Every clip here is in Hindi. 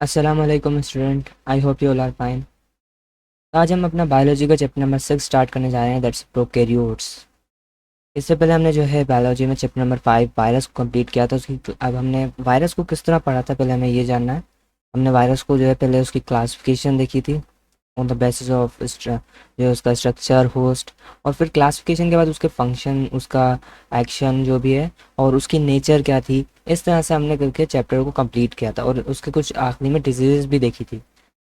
अस्सलाम वालेकुम student, I hope you all are fine. आज हम अपना बायोलॉजी का चैप्टर नंबर 6 स्टार्ट करने जा रहे हैं, दैट्स प्रोकैरियोट्स। इससे पहले हमने जो है बायोलॉजी में चैप्टर नंबर 5 वायरस को कंप्लीट किया था। उसकी अब हमने वायरस को किस तरह पढ़ा था पहले हमें ये जानना है। हमने वायरस को जो है पहले उसकी क्लासिफिकेशन देखी थी ऑन द बेसिस ऑफ जो उसका स्ट्रक्चर, होस्ट, और फिर क्लासिफिकेशन के बाद उसके फंक्शन, उसका एक्शन जो भी है और उसकी नेचर क्या थी। इस तरह से हमने करके चैप्टर को कंप्लीट किया था और उसके कुछ आखिरी में डिजीज़ भी देखी थी।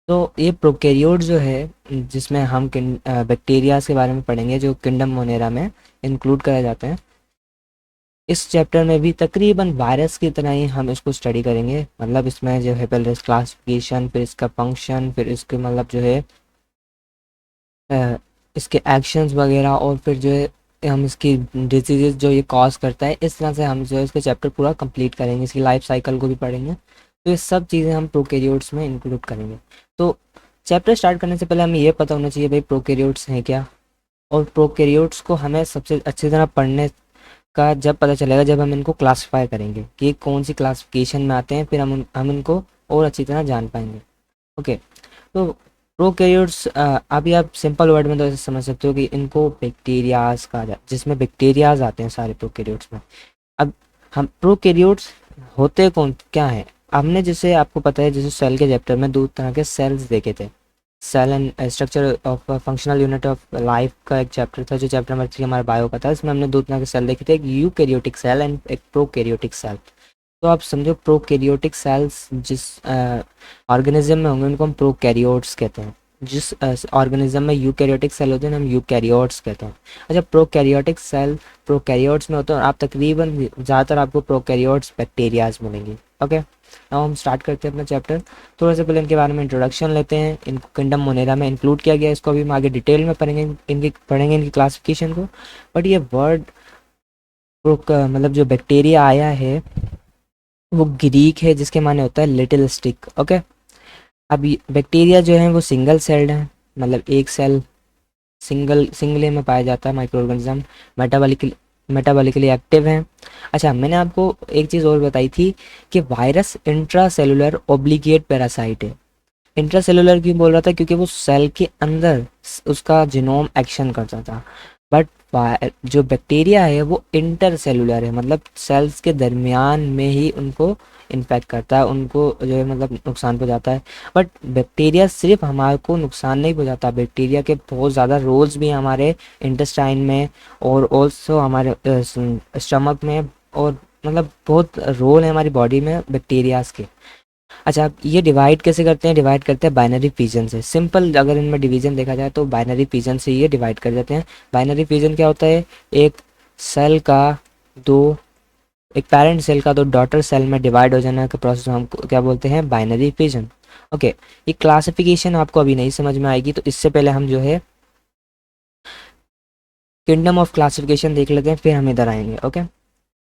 तो ये प्रोकैरियोट जो है, जिसमें हम बैक्टीरियाज के बारे में पढ़ेंगे जो किंगडम मोनेरा में इंक्लूड कराए जाते हैं। इस चैप्टर में भी तकरीबन वायरस की तरह ही हम इसको स्टडी करेंगे। मतलब इसमें जो है पहले क्लासिफिकेशन, फिर इसका फंक्शन, फिर इसके मतलब जो है इसके एक्शंस वगैरह, और फिर जो है हम इसकी डिजीज़ जो ये कॉज करता है, इस तरह से हम जो है इसका चैप्टर पूरा कंप्लीट करेंगे। इसकी लाइफ साइकिल को भी पढ़ेंगे। तो ये सब चीज़ें हम प्रोकैरियोट्स में इंक्लूड करेंगे। तो चैप्टर स्टार्ट करने से पहले हमें ये पता होना चाहिए भाई प्रोकैरियोट्स हैं क्या। और प्रोकैरियोट्स को हमें सबसे अच्छी तरह पढ़ने का जब पता चलेगा जब हम इनको क्लासीफाई करेंगे कि कौन सी क्लासिफिकेशन में आते हैं, फिर हम इनको और अच्छी तरह जान पाएंगे। ओके, तो प्रोकैरियोट्स अभी आप सिंपल वर्ड में तो ऐसे समझ सकते हो कि इनको बैक्टीरियाज कहा जाता है, जिसमें बैक्टीरियाज आते हैं सारे प्रोकैरियोट्स में। अब हम प्रोकैरियोट्स होते कौन क्या है, हमने जैसे आपको पता है जैसे सेल के चैप्टर में दो तरह के सेल्स देखे थे। Cell and structure of functional unit of life का एक चैप्टर था जो चैप्टर नंबर 3 हमारा बायो का था। इसमें हमने दो तरह के सेल देखे थे, एक यूकैरियोटिक सेल एंड एक प्रोकैरियोटिक सेल। तो आप समझो प्रोकैरियोटिक सेल्स जिस ऑर्गेनिज्म में होंगे उनको हम प्रोकैरियोट्स कहते हैं। जिस ऑर्गेनिज्म में यूकैरियोटिक सेल होते हैं हम यूकैरियोट्स कहते हैं। अच्छा, प्रोकैरियोटिक सेल प्रोकैरियोट्स में होते हैं और आप तकरीबन ज़्यादातर आपको प्रोकैरियोट्स बैक्टीरियाज मिलेंगी। ओके, अब हम स्टार्ट करते हैं अपना चैप्टर। थोड़ा सा पहले इनके बारे में इंट्रोडक्शन लेते हैं। इनको किंगडम मोनेरा में इंक्लूड किया गया, इसको अभी हम आगे डिटेल में पढ़ेंगे इनकी क्लासिफिकेशन को। बट ये वर्ड मतलब जो बैक्टीरिया आया है वो ग्रीक है, जिसके माने होता है लिटिल स्टिक। ओके, अब बैक्टीरिया जो है वो सिंगल सेल्ड है, मतलब एक सेल सिंगले में पाया जाता है माइक्रो ऑर्गेनिज्म। मेटाबॉलिकली एक्टिव हैं। अच्छा, मैंने आपको एक चीज़ और बताई थी कि virus intra cellular obligate parasite है। इंट्रा सेलुलर क्यों बोल रहा था, क्योंकि वो सेल के अंदर उसका जीनोम एक्शन करता था। बट जो बैक्टीरिया है वो इंटर सेलुलर है, मतलब सेल्स के दरमियान में ही उनको इन्फेक्ट करता है, उनको जो है मतलब नुकसान पहुंचाता है। बट बैक्टीरिया सिर्फ हमारे को नुकसान नहीं पहुंचाता, बैक्टीरिया के बहुत ज़्यादा रोल्स भी हैं हमारे इंटेस्टाइन में और ऑल्सो हमारे स्टमक में, और मतलब बहुत रोल है हमारी बॉडी में बैक्टीरियाज के। अच्छा, आप ये डिवाइड कैसे करते हैं, डिवाइड करते हैं बाइनरी फिजन से। सिंपल अगर इनमें डिवीजन देखा जाए तो बाइनरी फिजन से ये डिवाइड कर देते हैं। बाइनरी फिजन क्या होता है, एक सेल का दो एक पेरेंट सेल का दो डॉटर सेल में डिवाइड हो जाने का प्रोसेस हम क्या बोलते हैं, बाइनरी फिजन। ओके, ये क्लासिफिकेशन आपको अभी नहीं समझ में आएगी, तो इससे पहले हम जो है किंगडम ऑफ क्लासिफिकेशन देख लेते हैं, फिर हम इधर आएंगे। ओके,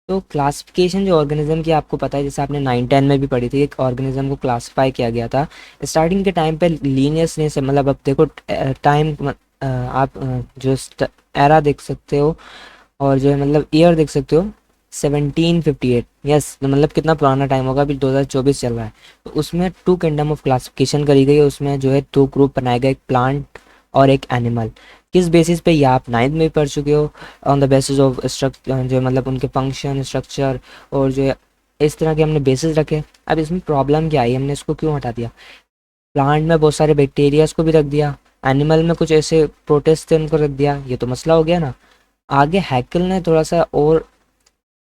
तो क्लासिफिकेशन जो ऑर्गेनिज्म की आपको पता है, जैसे आपने 9-10 में भी पढ़ी थी, एक ऑर्गेनिज्म को क्लासिफाई किया गया था स्टार्टिंग के टाइम पे लीनियसनेस, मतलब अब देखो टाइम, आप जो एरा देख सकते हो और जो है मतलब ईयर देख सकते हो 1758। यस, मतलब कितना पुराना टाइम होगा, अभी 2024 चल रहा है। तो उसमें टू किंगडम ऑफ क्लासिफिकेशन करी गई है। उसमें जो है दो ग्रुप बनाए गए, एक प्लांट और एक एनिमल। किस बेसिस पे, ये आप 9th में भी पढ़ चुके हो, on the basis of structure, जो मतलब उनके फंक्शन, स्ट्रक्चर और जो है इस तरह के हमने बेसिस रखे। अब इसमें प्रॉब्लम क्या आई, हमने इसको क्यों हटा दिया, प्लांट में बहुत सारे बैक्टीरियाज को भी रख दिया, एनिमल में कुछ ऐसे प्रोटिस्ट थे उनको रख दिया, ये तो मसला हो गया ना। आगे हैकल ने थोड़ा सा और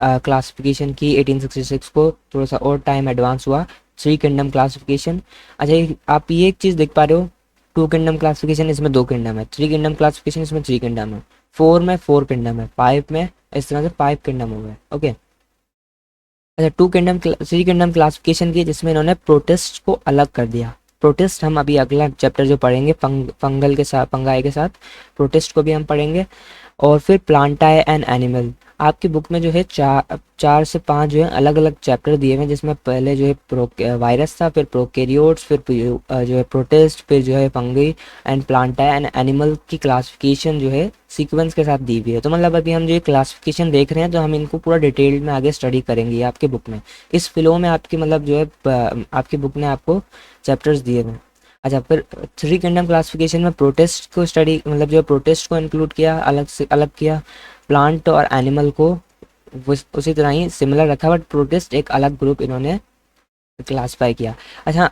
क्लासिफिकेशन की 1866 को, थोड़ा सा और टाइम एडवांस हुआ, थ्री किंगडम क्लासिफिकेशन। अच्छा, आप ये एक चीज़ देख पा रहे हो, टू किंगडम क्लासिफिकेशन इसमें दो किंगडम है, थ्री किंगडम क्लासिफिकेशन इसमें थ्री किंगडम है, फोर में फोर किंगडम है, फाइव में इस तरह से फाइव किंगडम हो गए। ओके, अच्छा, थ्री किंगडम क्लासिफिकेशन की जिसमें इन्होंने प्रोटिस्ट को अलग कर दिया। प्रोटिस्ट हम अभी अगला चैप्टर जो पढ़ेंगे फंगाई के साथ प्रोटिस्ट को भी हम पढ़ेंगे। और फिर प्लांटाई एंड एनिमल, आपकी बुक में जो है 4 से 5 जो है अलग अलग चैप्टर दिए हुए हैं, जिसमें पहले जो है वायरस था, फिर प्रोकैरियोट्स, फिर जो है प्रोटिस्ट, फिर जो है fungi and Plantae and animal की क्लासिफिकेशन जो है सीक्वेंस के साथ दी हुई है। तो मतलब अभी हम जो ये क्लासिफिकेशन देख रहे हैं, तो हम इनको पूरा डिटेल में आगे स्टडी करेंगे ये आपकी बुक में। इस फ्लो में आपकी मतलब जो है आपकी बुक ने आपको चैप्टर्स दिए हुए हैं। अच्छा, फिर 3 किंगडम क्लासिफिकेशन में प्रोटिस्ट को स्टडी मतलब जो प्रोटिस्ट को इंक्लूड किया, अलग से अलग किया। प्लांट और एनिमल को उसी तरह ही सिमिलर रखा, बट प्रोटिस्ट एक अलग ग्रुप इन्होंने क्लासिफाई किया। अच्छा,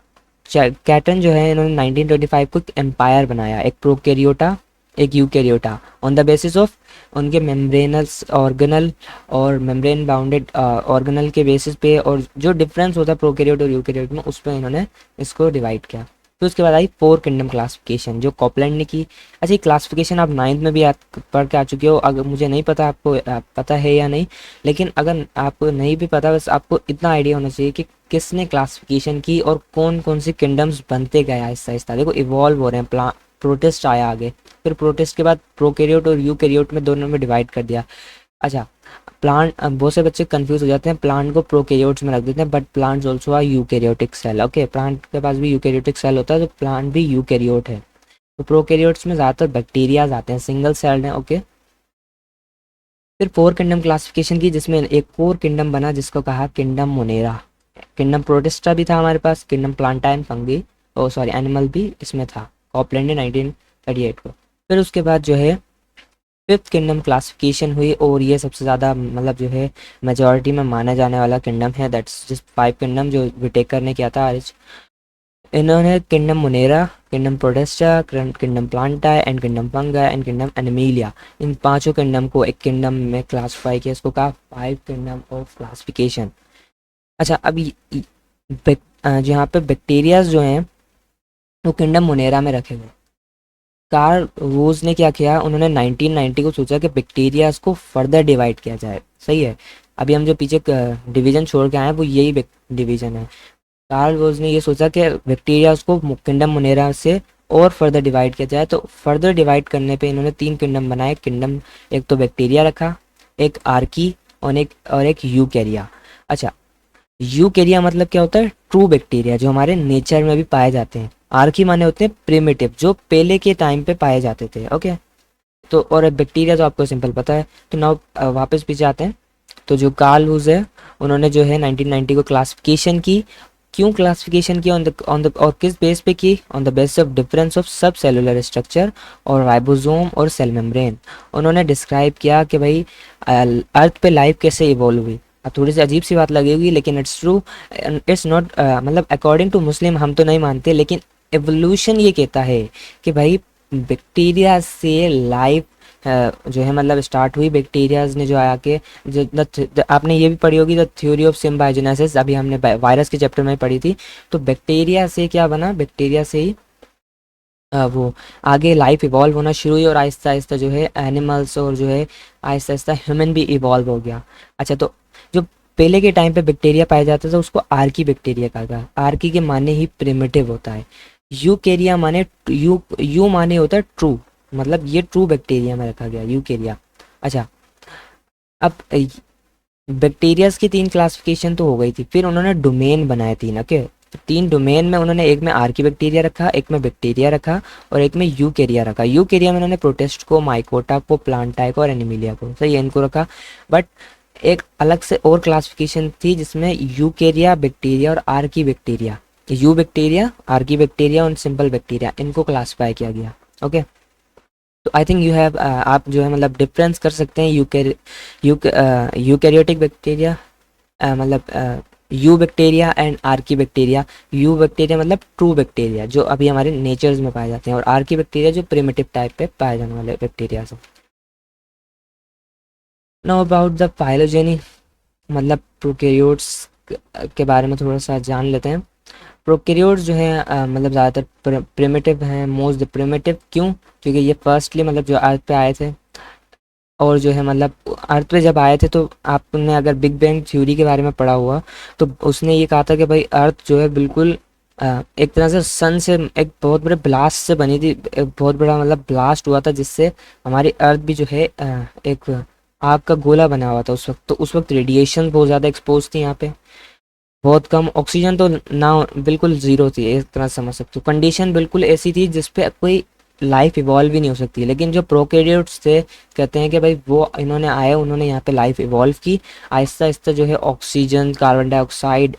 कैटन जो है इन्होंने 1925 को एक एम्पायर बनाया, एक प्रोकैरियोटा एक Eukaryota, on the basis of उनके मेम्ब्रेनस ऑर्गेनल और मेम्ब्रेन बाउंडेड ऑर्गेनल के बेसिस पे, और जो डिफरेंस होता है प्रोकैरियोट और यूकैरियोट में, उस पर इन्होंने इसको डिवाइड किया। फिर उसके बाद आई 4 किंगडम क्लासिफिकेशन जो कॉपलैंड ने की। अच्छा, ये क्लासिफिकेशन आप 9th में भी पढ़ के आ चुके हो, अगर मुझे नहीं पता आपको पता है या नहीं, लेकिन अगर आपको नहीं भी पता, बस आपको इतना आइडिया होना चाहिए कि किसने क्लासिफिकेशन की और कौन कौन से किंगडम्स बनते गए आहिस्ता आहिस्ता। देखो इवॉल्व हो रहे हैं, प्रोटिस्ट आया आगे, फिर प्रोटिस्ट के बाद प्रोकैरियोट और यूकैरियोट में दोनों में डिवाइड कर दिया। अच्छा, प्लांट, बहुत से बच्चे कंफ्यूज हो जाते हैं, प्लांट को प्रोकैरियोट्स में रख देते हैं, but plants also are eukaryotic cell. Okay, plant के पास भी यूकैरियोटिक सेल होता है, तो प्लांट भी यूकैरियोट है। तो प्रोकैरियोट्स में ज़्यादातर बैक्टीरियाज आते हैं, सिंगल सेल्ड हैं। ओके, फिर 4 किंगडम क्लासिफिकेशन की, जिसमें एक और किंगडम बना जिसको कहा किंगडम मोनेरा। किंगडम प्रोटिस्टा भी था हमारे पास, kingdom plantae and fungi, oh sorry animal भी इसमें था, कॉपलैंड ने 1938 को। फिर उसके बाद जो है 5th किंगडम क्लासिफिकेशन हुई, और ये सबसे ज़्यादा मतलब जो है मेजॉरिटी में माना जाने वाला किंगडम है, दैट्स जिस 5 किंगडम जो विटेकर ने किया था आज। इन्होंने kingdom monera, kingdom protista, kingdom plantae and kingdom fungi and kingdom animalia, इन 5 किंगडम को एक किंगडम में क्लासिफाई किया, इसको कहा 5 किंगडम ऑफ क्लासिफिकेशन। अच्छा, अभी यहाँ पे बैक्टीरियाज जो हैं वो किंगडम मोनेरा में रखे गए। कार्ल रोज ने क्या किया, उन्होंने 1990 को सोचा कि बैक्टीरियाज को फर्दर डिवाइड किया जाए। सही है, अभी हम जो पीछे डिवीजन छोड़ के आए हैं वो यही डिवीजन है। कार्ल रोज ने ये सोचा कि बैक्टीरियाज को किंगडम मोनेरा से और फर्दर डिवाइड किया जाए, तो फर्दर डिवाइड करने पे इन्होंने 3 किंगडम बनाए। किंगडम, एक तो बैक्टीरिया रखा, एक आर्की और एक यूकैरिया। अच्छा, यूकैरिया मतलब क्या होता है, ट्रू बैक्टीरिया जो हमारे नेचर में भी पाए जाते हैं। आर्की माने होते हैं प्रिमिटिव, जो पहले के टाइम पे पाए जाते थे। ओके, तो और बैक्टीरिया तो आपको सिंपल पता है। तो नाउ वापस पीछे आते हैं। तो जो कार्ल हुज है, उन्होंने जो है 1990 को क्लासिफिकेशन की। क्यों क्लासिफिकेशन की, ऑन द और किस बेस पे की, on the base of difference of सब सेलुलर स्ट्रक्चर और राइबोसोम और सेल मेम्ब्रेन। उन्होंने डिस्क्राइब किया कि भाई अर्थ पे लाइफ कैसे इवॉल्व हुई। अब थोड़ी सी अजीब सी बात लगेगी, लेकिन इट्स ट्रू, इट्स नॉट मतलब अकॉर्डिंग टू मुस्लिम हम तो नहीं मानते, लेकिन एवोल्यूशन ये कहता है कि भाई बैक्टीरिया से लाइफ जो है मतलब स्टार्ट हुई। बैक्टीरियाज ने जो आया के जो आपने ये भी पढ़ी होगी द थ्योरी ऑफ सिम्बायोजेनेसिस, अभी हमने वायरस के चैप्टर में पढ़ी थी। तो बैक्टीरिया से क्या बना, बैक्टीरिया से ही वो आगे लाइफ इवॉल्व होना शुरू हुई, और आहिस्ता आहिस्ता जो है एनिमल्स और जो है आहिस्ता आहिस्ता ह्यूमन भी इवॉल्व हो गया। अच्छा, तो जो पहले के टाइम पे बैक्टीरिया पाया जाता था उसको आर्की बैक्टीरिया कहा गया। आर्की के माने ही प्रिमिटिव होता है। यूकेरिया माने यू माने होता है ट्रू, मतलब ये ट्रू बैक्टीरिया में रखा गया यूकेरिया। अच्छा, अब बैक्टीरियाज की 3 क्लासिफिकेशन तो हो गई थी, फिर उन्होंने डोमेन बनाए 3। ओके, तो 3 डोमेन में उन्होंने एक में आर्की बैक्टीरिया रखा, एक में बैक्टीरिया रखा, और एक में यूकेरिया रखा। यूकेरिया में उन्होंने प्रोटिस्ट को, माइकोटा को, प्लांटाई को और एनिमिलिया को, सही है, इनको रखा। बट एक अलग से और क्लासिफिकेशन थी जिसमें यूकेरिया बैक्टीरिया और Archie bacteria, you bacteria, Archie bacteria और सिंपल बैक्टीरिया, इनको क्लासिफाई किया गया। ओके, तो आई थिंक यू हैव, आप जो है मतलब डिफरेंस कर सकते हैं यूकैरियोटिक बैक्टीरिया मतलब you bacteria and Archie bacteria. You bacteria मतलब ट्रू बैक्टीरिया जो अभी हमारे नेचर्स में पाए जाते हैं, और आर्की बैक्टीरिया जो प्रिमिटिव टाइप पे पाए जाने वाले बैक्टीरिया से। नाउ अबाउट द फाइलोजेनी, मतलब प्रोकैरियोट्स के बारे में थोड़ा सा जान लेते हैं। प्रोकैरियोट्स जो है मतलब ज़्यादातर प्रिमिटिव हैं, मोस्ट प्रिमिटिव। क्यों? क्योंकि ये फर्स्टली मतलब जो अर्थ पे आए थे, और जो है मतलब अर्थ पे जब आए थे तो आपने अगर बिग बैंग थ्योरी के बारे में पढ़ा हुआ, तो उसने ये कहा था कि भाई अर्थ जो है बिल्कुल एक तरह से सन से एक बहुत बड़े ब्लास्ट से बनी थी। एक बहुत बड़ा मतलब ब्लास्ट हुआ था जिससे हमारी अर्थ भी जो है एक आग का गोला बना हुआ था उस वक्त, तो उस वक्त रेडिएशन बहुत ज़्यादा एक्सपोज थी यहाँ पे, बहुत कम ऑक्सीजन तो ना, बिल्कुल ज़ीरो थी, एक तरह से समझ सकते हो। कंडीशन बिल्कुल ऐसी थी जिस पे कोई लाइफ इवॉल्व ही नहीं हो सकती। लेकिन जो प्रोकैरियोट्स थे, कहते हैं कि भाई वो इन्होंने आए, उन्होंने यहाँ पे लाइफ इवॉल्व की, आहिस्ता आहिस्ता जो है ऑक्सीजन, कार्बन डाइऑक्साइड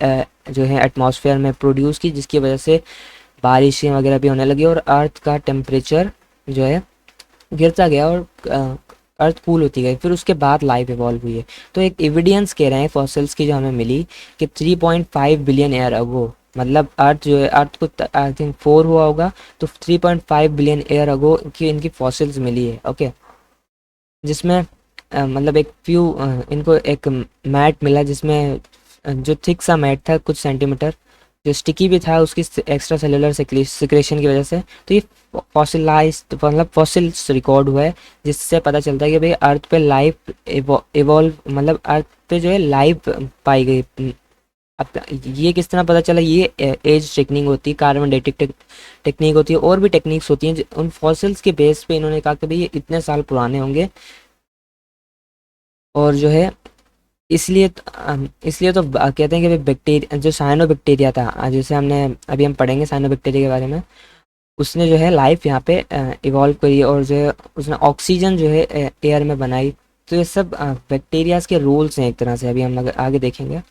जो है एटमॉस्फेयर में प्रोड्यूस की, जिसकी वजह से बारिशें वगैरह भी होने लगी और अर्थ का टेम्परेचर जो है गिरता गया और अर्थ कूल होती गई, फिर उसके बाद लाइफ इवॉल्व हुई है। तो एक एविडेंस कह रहे हैं फॉसिल्स की जो हमें मिली कि 3.5 बिलियन ईयर अगो, मतलब अर्थ जो है, अर्थ को आई थिंक 4 हुआ होगा, तो 3.5 बिलियन ईयर अगो की इनकी फॉसिल्स मिली है। ओके, जिसमें मतलब एक फ्यू इनको एक मैट मिला जिसमें जो थिक सा मैट था कुछ सेंटीमीटर, जो स्टिकी भी था उसकी एक्स्ट्रा सेलुलर सिक्रेशन की वजह से। तो ये फॉसिलाइज मतलब फॉसिल्स रिकॉर्ड हुआ है, जिससे पता चलता है कि भाई अर्थ पे लाइफ इवॉल्व, मतलब अर्थ पे जो है लाइफ पाई गई। अब ये किस तरह पता चला, ये एज टेक्निक होती है, कार्बन डेटिंग टेक्निक होती है, और भी टेक्निक्स होती हैं। उन फॉसिल्स के बेस पे इन्होंने कहा कि भाई ये इतने साल पुराने होंगे, और जो है इसलिए तो कहते हैं कि भाई बैक्टीरिया, जो साइनो बैक्टीरिया था, जैसे हमने अभी हम पढ़ेंगे साइनो बैक्टीरिया के बारे में, उसने जो है लाइफ यहाँ पे इवॉल्व करी, और जो है उसने ऑक्सीजन जो है एयर में बनाई। तो ये सब बैक्टीरियाज के रूल्स हैं एक तरह से, अभी हम आगे देखेंगे।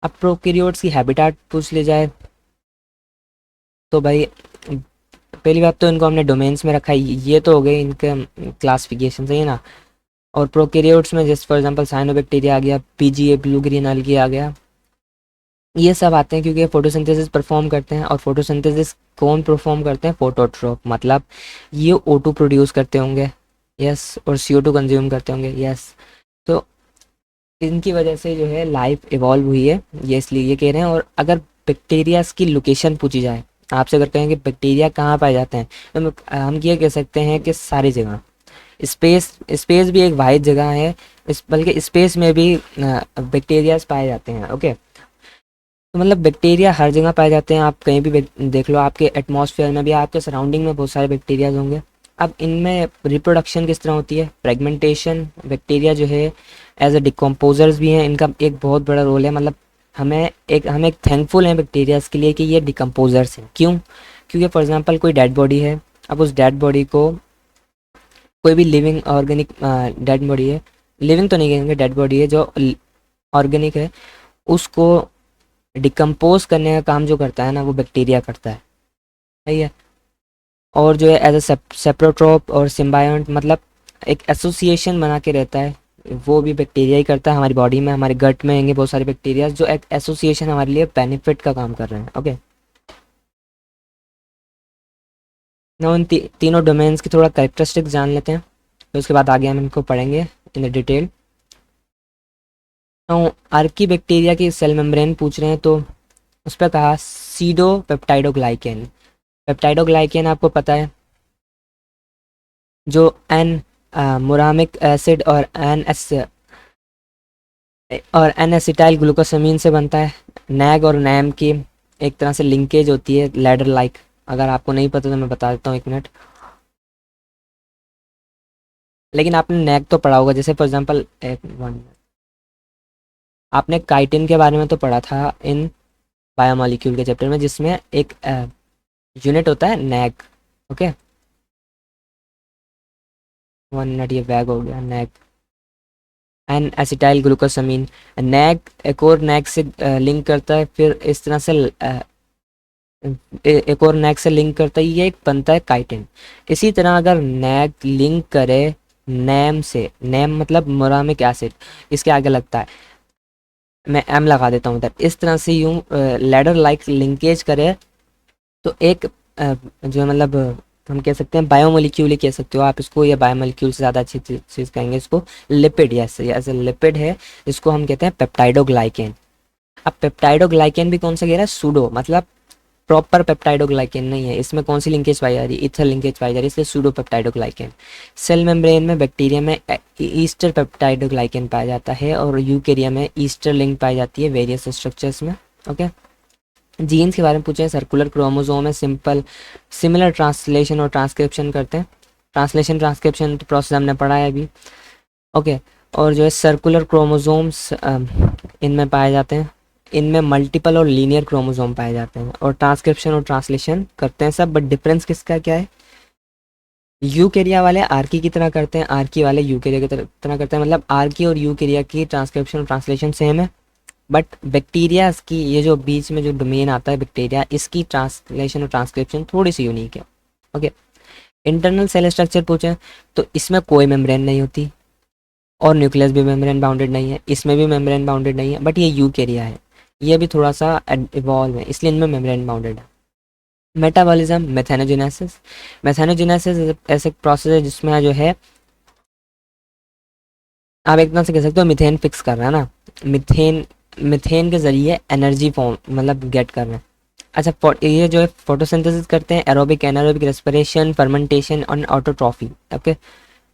अब प्रोकैरियोट्स की हैबिटेट पूछ ले जाए तो भाई पहली बात तो इनको हमने डोमेन्स में रखा है, ये तो हो गए इनके क्लासिफिकेशन, सही है ना। और प्रोकैरियोट्स में जैसे फॉर एग्जांपल साइनोबैक्टीरिया आ गया, पीजीए ब्लू ग्रीन algae आ गया, ये सब आते हैं क्योंकि ये फोटोसिंथेसिस परफॉर्म करते हैं। और फोटोसिंथेसिस कौन परफॉर्म करते हैं? फोटोट्रोप, मतलब ये O2 प्रोड्यूस करते होंगे, यस, और CO2 कंज्यूम करते होंगे, यस। तो इनकी वजह से जो है लाइफ इवॉल्व हुई है, ये इसलिए ये कह रहे हैं। और अगर बैक्टीरियाज की लोकेशन पूछी जाए आपसे, अगर कहें कि बैक्टीरिया कहाँ पाए जाते हैं, तो हम ये कह सकते हैं कि सारी जगह। स्पेस स्पेस भी एक वाहिद जगह है, बल्कि स्पेस में भी बैक्टीरियाज पाए जाते हैं। ओके, तो मतलब बैक्टीरिया हर जगह पाए जाते हैं, आप कहीं भी देख लो, आपके एटमॉस्फेयर में भी, आपके सराउंडिंग में बहुत सारे बैक्टीरियाज होंगे। अब इनमें रिप्रोडक्शन किस तरह होती है? फ्रेगमेंटेशन। बैक्टीरिया जो है एज ए डिकम्पोजर्स भी हैं, इनका एक बहुत बड़ा रोल है। मतलब हम एक थैंकफुल हैं बैक्टीरियाज के लिए कि ये डिकम्पोजर्स हैं। क्यों? क्योंकि फॉर एग्जांपल कोई डेड बॉडी है, अब उस डेड बॉडी को, कोई भी लिविंग ऑर्गेनिक डेड बॉडी है, लिविंग तो नहीं कहेंगे, डेड बॉडी है जो ऑर्गेनिक है, उसको डिकम्पोज करने का काम जो करता है ना, वो बैक्टीरिया करता है, सही है। और जो है एज ए सेप्रोट्रोप और सिम्बायोंट, मतलब एक एसोसिएशन बना के रहता है, वो भी बैक्टीरिया ही करता है। हमारी बॉडी में, हमारे गट में होंगे बहुत सारे बैक्टीरिया जो एक एसोसिएशन हमारे लिए बेनिफिट का काम कर रहे हैं। ओके, ना उन तीनों डोमेन्स की थोड़ा कैरेक्टरिस्टिक्स जान लेते हैं, फिर उसके बाद आगे हम इनको पढ़ेंगे इन डिटेल। तो आर्की बैक्टीरिया की सेल मेम्ब्रेन पूछ रहे हैं, तो उस पर कहा सीडो पेप्टाइडोग्लाइकेन। पेप्टाइडोग्लाइकेन आपको पता है, जो एन मुरामिक एसिड और एन एसिटाइल ग्लूकोसामीन से बनता है। नैग और नैम की एक तरह से लिंकेज होती है, लैडर लाइक। अगर आपको नहीं पता तो मैं बता देता हूँ, एक मिनट। लेकिन आपने नैग तो पढ़ा होगा, जैसे फॉर एग्जांपल आपने काइटिन के बारे में तो पढ़ा था इन बायोमोलिक्यूल के चैप्टर में, जिसमें एक यूनिट होता है नैग। ओके, 1 मिनट, ये बैग हो गया, NAG N acetyl glucosamine. NAG एक और नैग से लिंक करता है, फिर इस तरह से एक और नैग से लिंक करता है, ये एक बनता है काइटिन। इसी तरह अगर नैग लिंक करे नैम से, नैम मतलब मोरामिक एसिड, इसके आगे लगता है, मैं एम लगा देता हूँ इधर, इस तरह से यूं लैडर लाइक लिंकेज करे, तो एक जो है मतलब हम कह सकते हैं बायोमोलिक्यूल ही कह सकते हो आप इसको, या बायोमोलिक्यूल से ज़्यादा अच्छी चीज़ कहेंगे इसको, lipid. Yes, as a lipid है, इसको हम कहते हैं पेप्टाइडोग्लाइकेन। अब पेप्टाइडोग्लाइकेन भी कौन सा कह रहा है? सूडो, मतलब प्रॉपर पेप्टाइडोग्लाइकेन नहीं है, इसमें कौन सी लिंकेज पाई जा रही है? इथर लिंकेज पाई जा रही है, इसलिए सूडो पेप्टाइडोग्लाइकेन। सेल मेम्ब्रेन में बैक्टीरिया में ईस्टर पेप्टाइडोग्लाइकेन पाया जाता है, और यूकेरिया में ईस्टर लिंक पाई जाती है वेरियस स्ट्रक्चर्स में। ओके, जीन्स के बारे में पूछे, सर्कुलर क्रोमोसोम है, सिमिलर ट्रांसलेशन और ट्रांसक्रिप्शन करते हैं। ट्रांसलेशन ट्रांसक्रिप्शन तो प्रोसेस हमने पढ़ा है अभी। ओके। और जो है सर्कुलर क्रोमोसोम्स इनमें पाए जाते हैं। इनमें मल्टीपल और लीनियर क्रोमोसोम पाए जाते हैं और ट्रांसक्रिप्शन और ट्रांसलेशन करते हैं सब, बट डिफरेंस किसका क्या है? यूकेरिया वाले आर्की की तरह करते हैं, आर्की वाले यूकेरिया की तरह करते हैं, मतलब आर्की और यूकेरिया की ट्रांसक्रिप्शन और ट्रांसलेशन सेम है, बट बैक्टीरिया की ये जो बीच में जो डोमेन आता है बैक्टीरिया, इसकी ट्रांसलेशन और ट्रांसक्रिप्शन थोड़ी सी यूनिक है। ओके। इंटरनल सेल स्ट्रक्चर पूछें तो इसमें कोई मेम्ब्रेन नहीं होती और न्यूक्लियस भी मेम्ब्रेन बाउंडेड नहीं है, इसमें भी मेम्ब्रेन बाउंडेड नहीं है, बट ये यूकेरिया है, ये भी थोड़ा सा इवॉल्व है, इसलिए इनमें मेम्ब्रेन बाउंडेड है। मेटाबॉलिज्म, मेथेनोजेनेसिस। मेथेनोजेनेसिस ऐसे प्रोसेस है जिसमें जो है आप एक तरह से कह सकते हो मिथेन फिक्स कर रहा है ना, मिथेन, मिथेन के जरिए एनर्जी फॉर्म मतलब गेट कर रहे हैं। अच्छा, ये जो है फोटोसिंथेसिस करते हैं, एरोबिक एनारोबिक रेस्पिरेशन, फर्मेंटेशन और ऑटोट्रॉफी। ओके।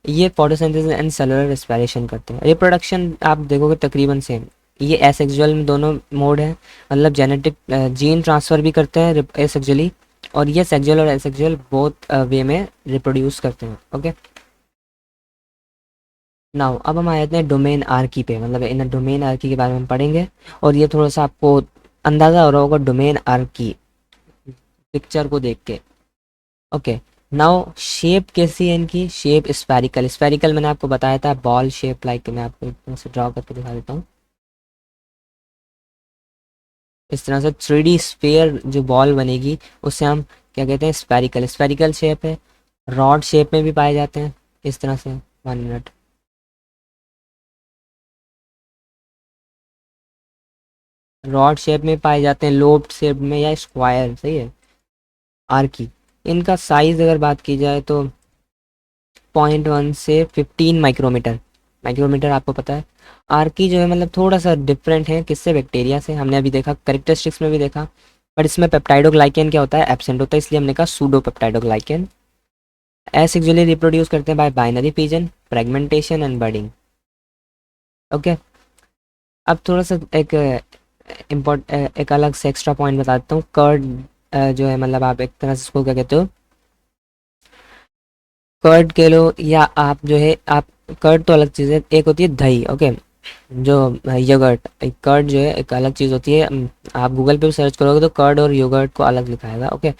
ये फोटोसिंथेसिस एंड सेलुलर रेस्पिरेशन करते हैं। रिप्रोडक्शन आप देखोगे तकरीबन सेम, ये एसेक्सुअल में दोनों मोड है, मतलब जेनेटिक जीन ट्रांसफ़र भी करते हैं एसेक्सुअली, और ये सेक्सुअल और एसेक्सुअल बोथ वे में रिप्रोड्यूस करते हैं। ओके। नाउ अब हम आ जाते हैं डोमेन आर्की पे, मतलब इन डोमेन आर्की के बारे में हम पढ़ेंगे, और ये थोड़ा सा आपको अंदाज़ा हो रहा होगा डोमेन आर्की पिक्चर को देख के। ओके। नाउ शेप कैसी है इनकी? शेप स्फेरिकल, स्फेरिकल मैंने आपको बताया था बॉल शेप, लाइक मैं आपको इसे ड्रॉ करके दिखा देता हूँ। इस तरह से 3D स्फीयर जो बॉल बनेगी उसे हम क्या कहते हैं? स्फेरिकल। स्फेरिकल शेप है, रॉड शेप में भी पाए जाते हैं इस तरह से। 1 मिनट। रॉड शेप में पाए जाते हैं, लोब शेप में या स्क्वायर, सही है, आर्की। इनका साइज अगर बात की जाए तो 0.1 से 15 माइक्रोमीटर। माइक्रोमीटर आपको पता है। आर्की जो है मतलब थोड़ा सा डिफरेंट है किससे? बैक्टीरिया से। हमने अभी देखा कैरेक्टरिस्टिक्स में भी देखा, बट इसमें पेप्टाइडोग्लाइकेन क्या होता है? एब्सेंट होता है, इसलिए हमने कहा सूडो पेप्टाइडोग्लाइकेन। एसेक्सुअली रिप्रोड्यूस करते हैं by binary fission, fragmentation and budding. Okay. अब थोड़ा सा एक एक अलग से एक्स्ट्रा पॉइंट बता देता हूँ। कर्ड जो है मतलब आप एक तरह से इसको क्या कहते हो? कर्ड कह लो, या आप जो है आप, कर्ड तो अलग चीज़ है, एक होती है दही। ओके। जो योगर्ट, कर्ड जो है एक अलग चीज़ होती है। आप गूगल पे भी सर्च करोगे तो कर्ड और योगर्ट को अलग लिखाएगा। ओके।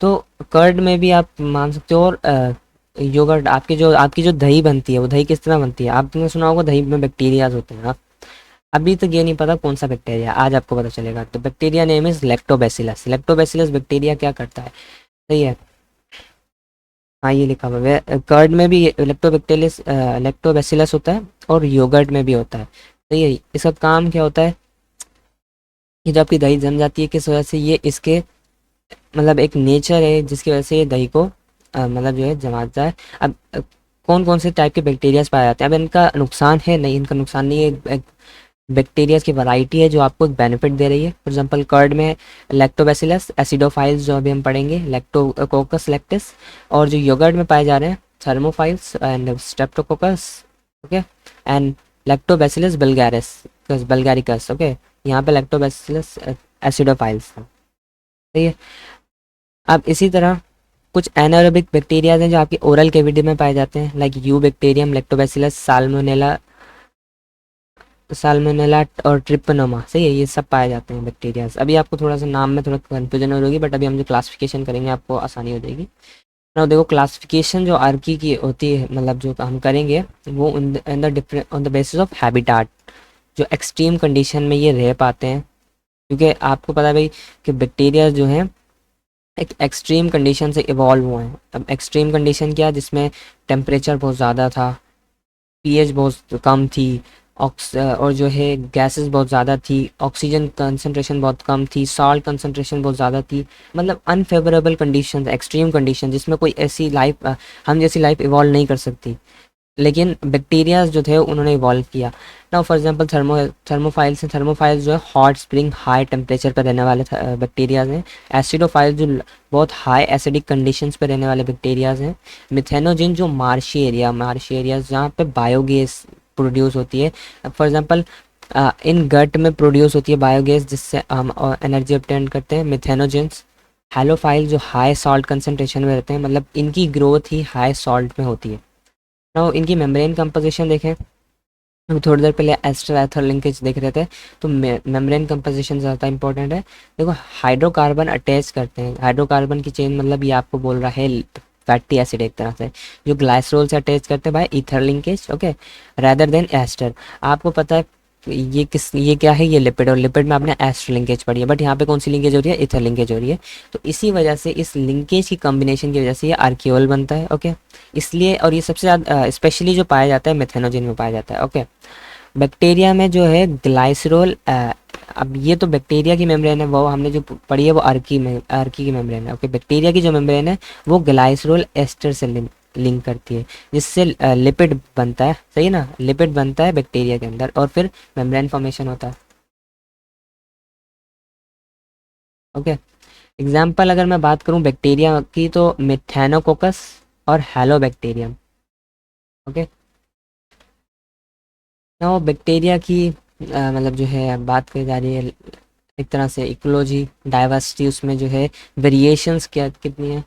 तो कर्ड में भी आप मान सकते हो, और योगर्ट आपकी जो दही बनती है वो दही किस तरह बनती है? आपने सुना होगा दही में बैक्टीरियाज होते हैं। हाँ, अभी तक ये नहीं पता कौन सा बैक्टीरिया, आज आपको पता चलेगा। तो bacteria name is lactobacillus. Lactobacillus bacteria क्या करता है? सही है। हाँ, ये लिखा हुआ है कर्ड में भी लैक्टोबैक्टीरियस लैक्टोबैसिलस होता है, और योगर्ट में भी होता है। सही है। इसका काम क्या होता है कि जब आपकी दही जम जाती है, किस वजह से? ये इसके मतलब एक नेचर है जिसकी वजह से ये दही को मतलब जो है जमाता है। अब कौन कौन से टाइप के बैक्टीरियाज पाए जाते हैं? अब इनका नुकसान है नहीं, इनका नुकसान नहीं है। एक बैक्टीरियाज की वैरायटी है जो आपको एक बेनिफिट दे रही है। फॉर एग्जांपल कर्ड में लैक्टोबैसिलस, एसिडोफाइल्स जो अभी हम पढ़ेंगे, लैक्टोकोकस लैक्टिस, और जो योगर्ट में पाए जा रहे हैं thermophilus and streptococcus. Okay. And lactobacillus bulgaris, bulgaricus. Okay. यहाँ पे लैक्टोबैसिलस एसिडोफाइल्स है। सही है। अब इसी तरह कुछ एनारोबिक बैक्टीरियाज हैं जो आपकी ओरल कैविटी में पाए जाते हैं, like you bacterium, lactobacillus, salmonella और ट्रिपनोमा। सही है, ये सब पाए जाते हैं बैक्टीरियाज। अभी आपको थोड़ा सा नाम में थोड़ा कन्फ्यूजन हो होगी, बट अभी हम जो क्लासिफिकेशन करेंगे आपको आसानी हो जाएगी ना। देखो, क्लासिफिकेशन जो आर्की की होती है, मतलब जो हम करेंगे वो in the different on the basis of habitat, जो एक्सट्रीम कंडीशन में ये रह पाते हैं। क्योंकि आपको पता है भाई कि बैक्टीरिया जो हैं एक एक्सट्रीम कंडीशन से इवॉल्व हुए हैं। अब एक्सट्रीम कंडीशन क्या? जिसमें टेम्परेचर बहुत ज़्यादा था, पीएच बहुत कम थी, और जो है गैसेस बहुत ज़्यादा थी, ऑक्सीजन कंसंट्रेशन बहुत कम थी, सॉल्ट कंसंट्रेशन बहुत ज़्यादा थी, मतलब अनफेवरेबल कंडीशन, एक्सट्रीम कंडीशन जिसमें कोई ऐसी लाइफ हम जैसी लाइफ इवॉल्व नहीं कर सकती। लेकिन बैक्टीरियाज जो थे उन्होंने इवॉल्व किया। नाउ फॉर एग्जांपल थर्मोफाइल्स हैं। थर्मोफाइल्स जो है हॉट स्प्रिंग हाई टेम्परेचर पर रहने वाले बैक्टीरियाज हैं। एसिडोफाइल्स जो बहुत हाई एसिडिक कंडीशंस पर रहने वाले बैक्टीरियाज हैं। मिथेनोजिन जो मार्शी एरियाज जहाँ पे बायोगैस प्रोड्यूस होती है। फॉर एग्जांपल इन गट में प्रोड्यूस होती है बायोगैस जिससे हम एनर्जी ऑब्टेन करते हैं। मिथेनोजिन्स। हैलोफाइल जो हाई सॉल्ट कंसनट्रेशन में रहते हैं, मतलब इनकी ग्रोथ ही हाई सॉल्ट में होती है। नाउ इनकी मेम्ब्रेन कंपोजिशन देखें हम थोड़ी देर पहले एस्टर एथर लिंकेज देख रहे थे, तो मेम्ब्रेन कंपोजिशन ज़्यादा इंपॉर्टेंट है। देखो हाइड्रोकार्बन अटैच करते हैं, हाइड्रोकार्बन की चेन मतलब ये आपको बोल रहा है फैटी एसिड एक तरह से, जो ग्लाइसरोल से अटैच करते हैं by ether linkage, okay, rather than ester. आपको पता है ये क्या है, ये लिपिड, और लिपिड में आपने एस्टर लिंकेज पढ़ी है, बट यहाँ पे कौन सी लिंकेज हो रही है, ईथर लिंकेज हो रही है। तो इसी वजह से इस लिंकेज की कॉम्बिनेशन की वजह से ये आर्कियोल बनता है, ओके। इसलिए, और ये सबसे ज़्यादा स्पेशली जो पाया जाता है मेथेनोजिन में पाया जाता है, ओके। बैक्टीरिया में जो है ग्लाइसरोल, अब ये तो बैक्टीरिया की मेम्ब्रेन है, वो हमने जो पढ़ी है वो आर्की की मेम्ब्रेन है, ओके। बैक्टीरिया की जो मेम्ब्रेन है वो ग्लाइसरोल एस्टर से लिंक करती है, जिससे लिपिड बनता है, सही है ना, लिपिड बनता है बैक्टीरिया के अंदर, और फिर मेम्ब्रेन फॉर्मेशन होता है, ओके। एग्जाम्पल अगर मैं बात करूं बैक्टीरिया की, तो मिथेनोकोकस और हेलोबैक्टीरियम, ओके। ना वो बैक्टीरिया की मतलब जो है बात करी जा रही है, एक तरह से इकोलॉजी डाइवर्सिटी, उसमें जो है वेरिएशंस क्या कितनी है।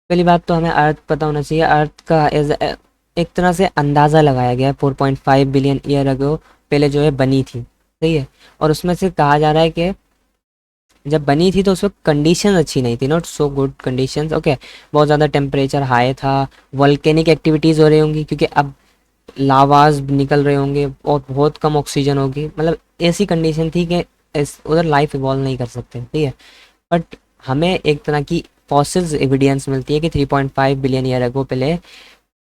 पहली बात तो हमें अर्थ पता होना चाहिए, अर्थ का एज एक तरह से अंदाज़ा लगाया गया है 4.5 बिलियन ईयर अगो पहले जो है बनी थी, सही है। और उसमें से कहा जा रहा है कि जब बनी थी तो उस वक्त कंडीशन अच्छी नहीं थी, not so good conditions, okay. बहुत ज़्यादा टेम्परेचर हाई था, वॉल्केनिक एक्टिविटीज़ हो रही होंगी क्योंकि अब लावाज निकल रहे होंगे, और बहुत कम ऑक्सीजन होगी, मतलब ऐसी कंडीशन थी कि उधर लाइफ इवॉल्व नहीं कर सकते, ठीक है। बट हमें एक तरह की फॉसिल्स एविडेंस मिलती है कि 3.5 बिलियन ईयर अगो पहले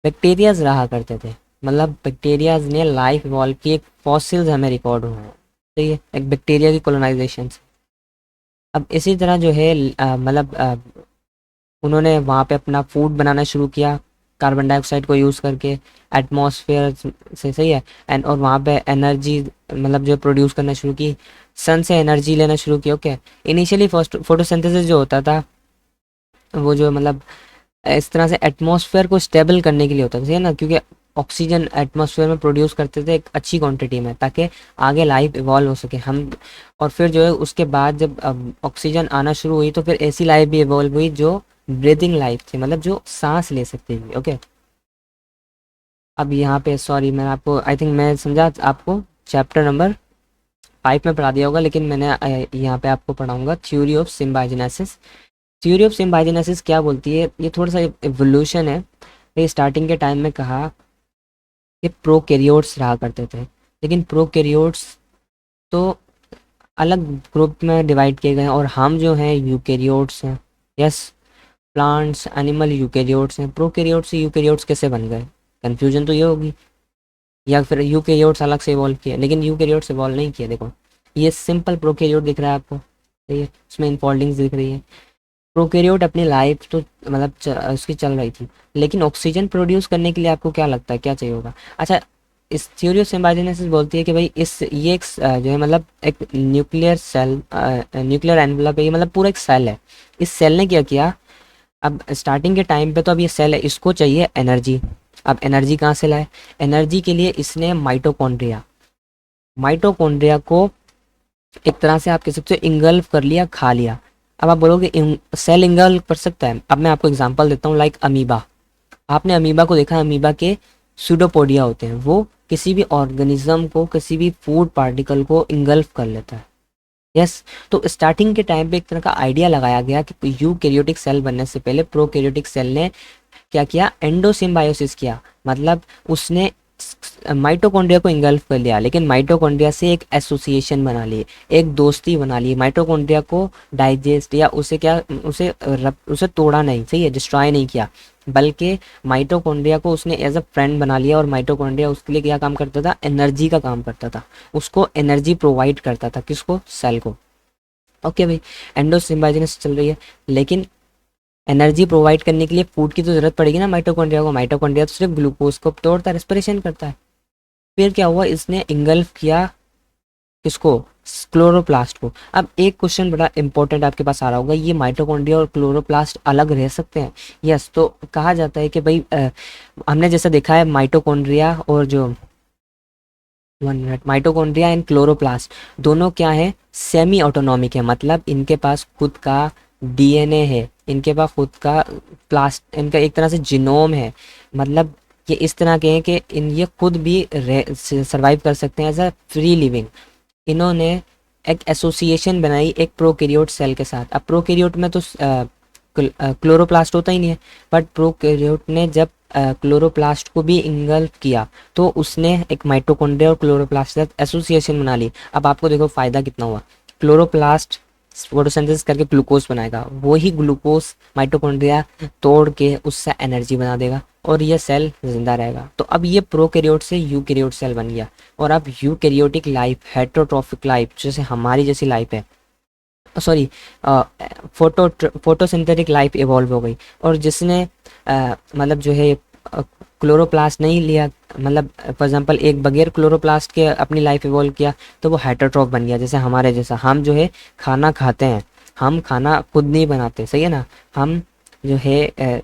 बैक्टीरियाज रहा करते थे, मतलब बैक्टीरियाज ने लाइफ इवॉल्व की, एक फॉसिल्स हमें रिकॉर्ड हुए हैं, ठीक है, एक बैक्टीरिया की कोलोनाइजेशन से। अब इसी तरह जो है मतलब उन्होंने वहाँ पे अपना फूड बनाना शुरू किया कार्बन डाइऑक्साइड को यूज़ करके एटमॉस्फेयर से, सही है। एंड और वहाँ पे एनर्जी मतलब जो प्रोड्यूस करना शुरू की, सन से एनर्जी लेना शुरू की, ओके। इनिशियली फर्स्ट फोटोसिंथेसिस जो होता था वो जो मतलब इस तरह से एटमॉस्फेयर को स्टेबल करने के लिए होता था, सही है ना, क्योंकि ऑक्सीजन एटमॉस्फेयर में प्रोड्यूस करते थे एक अच्छी क्वांटिटी में, ताकि आगे लाइफ इवॉल्व हो सके हम। और फिर जो है उसके बाद जब ऑक्सीजन आना शुरू हुई तो फिर ऐसी लाइफ भी इवॉल्व हुई जो ब्रीदिंग लाइफ थी, मतलब जो सांस ले सकती थी, ओके। अब यहाँ पे सॉरी, मैं आपको आई थिंक मैं समझा आपको चैप्टर नंबर 5 में पढ़ा दिया होगा, लेकिन मैंने यहाँ पे आपको पढ़ाऊंगा थ्योरी ऑफ सिम्बायोजेनेसिस। थ्योरी ऑफ सिम्बायोजेनेसिस क्या बोलती है, ये थोड़ा सा एवोल्यूशन है। ये स्टार्टिंग के टाइम में कहा कि प्रोकैरियोट्स रहा करते थे, लेकिन प्रोकैरियोट्स तो अलग ग्रुप में डिवाइड किए गए हैं, और हम जो हैं यूकैरियोट्स हैं, यस, प्लांट्स एनिमल यूकैरियोट्स हैं। प्रोकैरियोट्स से यूकैरियोट्स कैसे बन गए, कन्फ्यूजन तो ये होगी, या फिर यूकैरियोट्स अलग से इवॉल्व किए, लेकिन यूकैरियोट्स इवॉल्व नहीं किए। देखो ये सिंपल प्रोकैरियोट दिख रहा है आपको, सही है, उसमें इनफोल्डिंग्स दिख रही है। प्रोकैरियोट अपनी लाइफ तो मतलब उसकी चल रही थी, लेकिन ऑक्सीजन प्रोड्यूस करने के लिए आपको क्या लगता है क्या चाहिए होगा। अच्छा, इस थ्योरी ऑफ सिम्बायोजेनेसिस बोलती है कि भाई इस ये एक जो है मतलब एक न्यूक्लियर सेल, न्यूक्लियर एनवलप है, ये मतलब पूरा एक सेल है। इस सेल ने क्या किया, अब स्टार्टिंग के टाइम पे तो अब ये सेल है, इसको चाहिए एनर्जी। अब एनर्जी कहाँ से लाए, एनर्जी के लिए इसने माइटोकॉन्ड्रिया, माइटोकॉन्ड्रिया को एक तरह से आप कह सकते हो इंगल्फ कर लिया, खा लिया। अब आप बोलोगे सेल इंगल्फ कर सकता है, अब मैं आपको एग्जांपल देता हूँ, लाइक अमीबा। आपने अमीबा को देखा है, अमीबा के सूडोपोडिया होते हैं, वो किसी भी ऑर्गेनिज्म को, किसी भी फूड पार्टिकल को इंगल्फ कर लेता है, यस। तो स्टार्टिंग के टाइम पे एक तरह का आइडिया लगाया गया कि यूकैरियोटिक सेल बनने से पहले प्रोकैरियोटिक सेल ने क्या किया, एंडोसिम्बायोसिस किया, मतलब उसने माइटोकॉन्ड्रिया को इंगल्फ कर लिया, लेकिन माइटोकॉन्ड्रिया से एक एसोसिएशन बना ली, एक दोस्ती बना ली। माइटोकॉन्ड्रिया को डाइजेस्ट या उसे क्या, उसे तोड़ा नहीं, सही है, डिस्ट्रॉय नहीं किया, बल्कि माइटोकॉन्ड्रिया को उसने एज अ फ्रेंड बना लिया। और माइटोकॉन्ड्रिया उसके लिए क्या काम करता था, एनर्जी का काम करता था, उसको एनर्जी प्रोवाइड करता था, किसको, सेल को, ओके भाई। एंडोसिम्बायोसिस चल रही है, लेकिन एनर्जी प्रोवाइड करने के लिए फूड की तो जरूरत पड़ेगी ना माइटोकॉन्ड्रिया को। माइटोकॉन्ड्रिया तो सिर्फ ग्लूकोज को तोड़ता है, रेस्पिरेशन करता है। फिर क्या हुआ, इसने इंगल्फ किया किसको, क्लोरोप्लास्ट को। अब एक क्वेश्चन बड़ा इंपॉर्टेंट आपके पास आ रहा होगा, ये माइटोकॉन्ड्रिया और क्लोरोप्लास्ट अलग रह सकते हैं, यस। तो कहा जाता है कि भाई हमने जैसा देखा है माइटोकॉन्ड्रिया और जो 1 मिनट, माइटोकॉन्ड्रिया एंड क्लोरोप्लास्ट दोनों क्या है, सेमी ऑटोनॉमिक है, मतलब इनके पास खुद का डीएनए है, इनके पास खुद का इनका एक तरह से जीनोम है, मतलब ये इस तरह के हैं कि इन ये खुद भी सर्वाइव कर सकते हैं एज अ फ्री लिविंग। इन्होंने एक एसोसिएशन बनाई एक प्रोकैरियोट सेल के साथ। अब प्रोकैरियोट में तो क्लोरोप्लास्ट होता ही नहीं है, बट प्रोकैरियोट ने जब क्लोरोप्लास्ट को भी इंगल्फ किया तो उसने एक माइटोकॉन्ड्रिया और क्लोरोप्लास्ट के साथ एसोसिएशन बना ली। अब आपको देखो फ़ायदा कितना हुआ। क्लोरोप्लास्ट फोटोसिंथेसिस करके ग्लूकोज बनाएगा, वही ग्लूकोज माइटोकॉन्ड्रिया तोड़ के उससे एनर्जी बना देगा और ये सेल जिंदा रहेगा। तो अब ये प्रोकैरियोट से यूकैरियोट सेल बन गया। और अब यूकैरियोटिक लाइफ, हेटेरोट्रॉफिक लाइफ, जैसे हमारी जैसी लाइफ है, सॉरी, फोटोसिंथेटिक लाइफ इवॉल्व हो गई। और जिसने मतलब जो है क्लोरोप्लास्ट नहीं लिया, मतलब फॉर एग्जांपल एक बगैर क्लोरोप्लास्ट के अपनी लाइफ इवॉल्व किया, तो वो हेटेरोट्रॉफ बन गया। जैसे हमारे जैसा हम जो है खाना खाते हैं, हम खाना खुद नहीं बनाते, सही है ना। हम जो है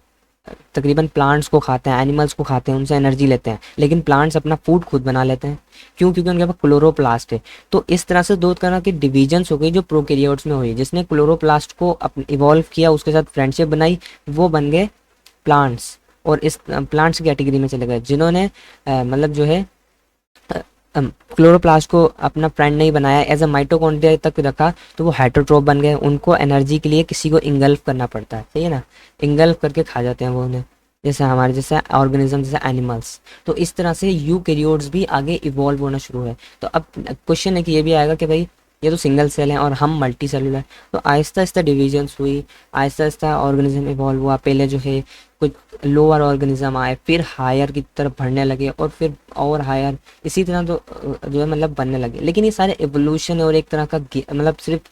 तकरीबन प्लांट्स को खाते हैं, एनिमल्स को खाते हैं, उनसे एनर्जी लेते हैं, लेकिन प्लांट्स अपना फूड खुद बना लेते हैं। क्यों? क्योंकि उनके पास क्लोरोप्लास्ट है। तो इस तरह से दो तरह की डिवीजन्स हो गई जो प्रोकैरियोट्स में हुई। जिसने क्लोरोप्लास्ट को इवॉल्व किया, उसके साथ फ्रेंडशिप बनाई, वो बन गए प्लांट्स। और इस प्लांट्स की कैटेगरी में चले गए जिन्होंने मतलब जो है क्लोरोप्लास्ट को अपना फ्रेंड नहीं बनाया, एज अ माइटोकॉन्ड्रिया तक रखा, तो वो हेटेरोट्रॉफ बन गए। उनको एनर्जी के लिए किसी को इंगल्फ करना पड़ता है, सही है ना। इंगल्फ करके खा जाते हैं वो उन्हें, जैसे हमारे जैसे ऑर्गेनिज्म, जैसे एनिमल्स। तो इस तरह से यूकैरियोट्स भी आगे इवॉल्व होना शुरू है। तो अब क्वेश्चन है कि ये भी आएगा कि भाई ये तो सिंगल सेल हैं और हम मल्टी सेलुलर हैं। तो आहिस्ता आहिस्ता डिविजन्स हुई, आहिस्ता आहिस्ता ऑर्गेनिज्म इवॉल्व हुआ। पहले जो है कुछ लोअर ऑर्गेनिज्म आए, फिर हायर की तरफ बढ़ने लगे, और फिर और हायर, इसी तरह तो जो है मतलब बनने लगे। लेकिन ये सारे एवोल्यूशन है और एक तरह का मतलब सिर्फ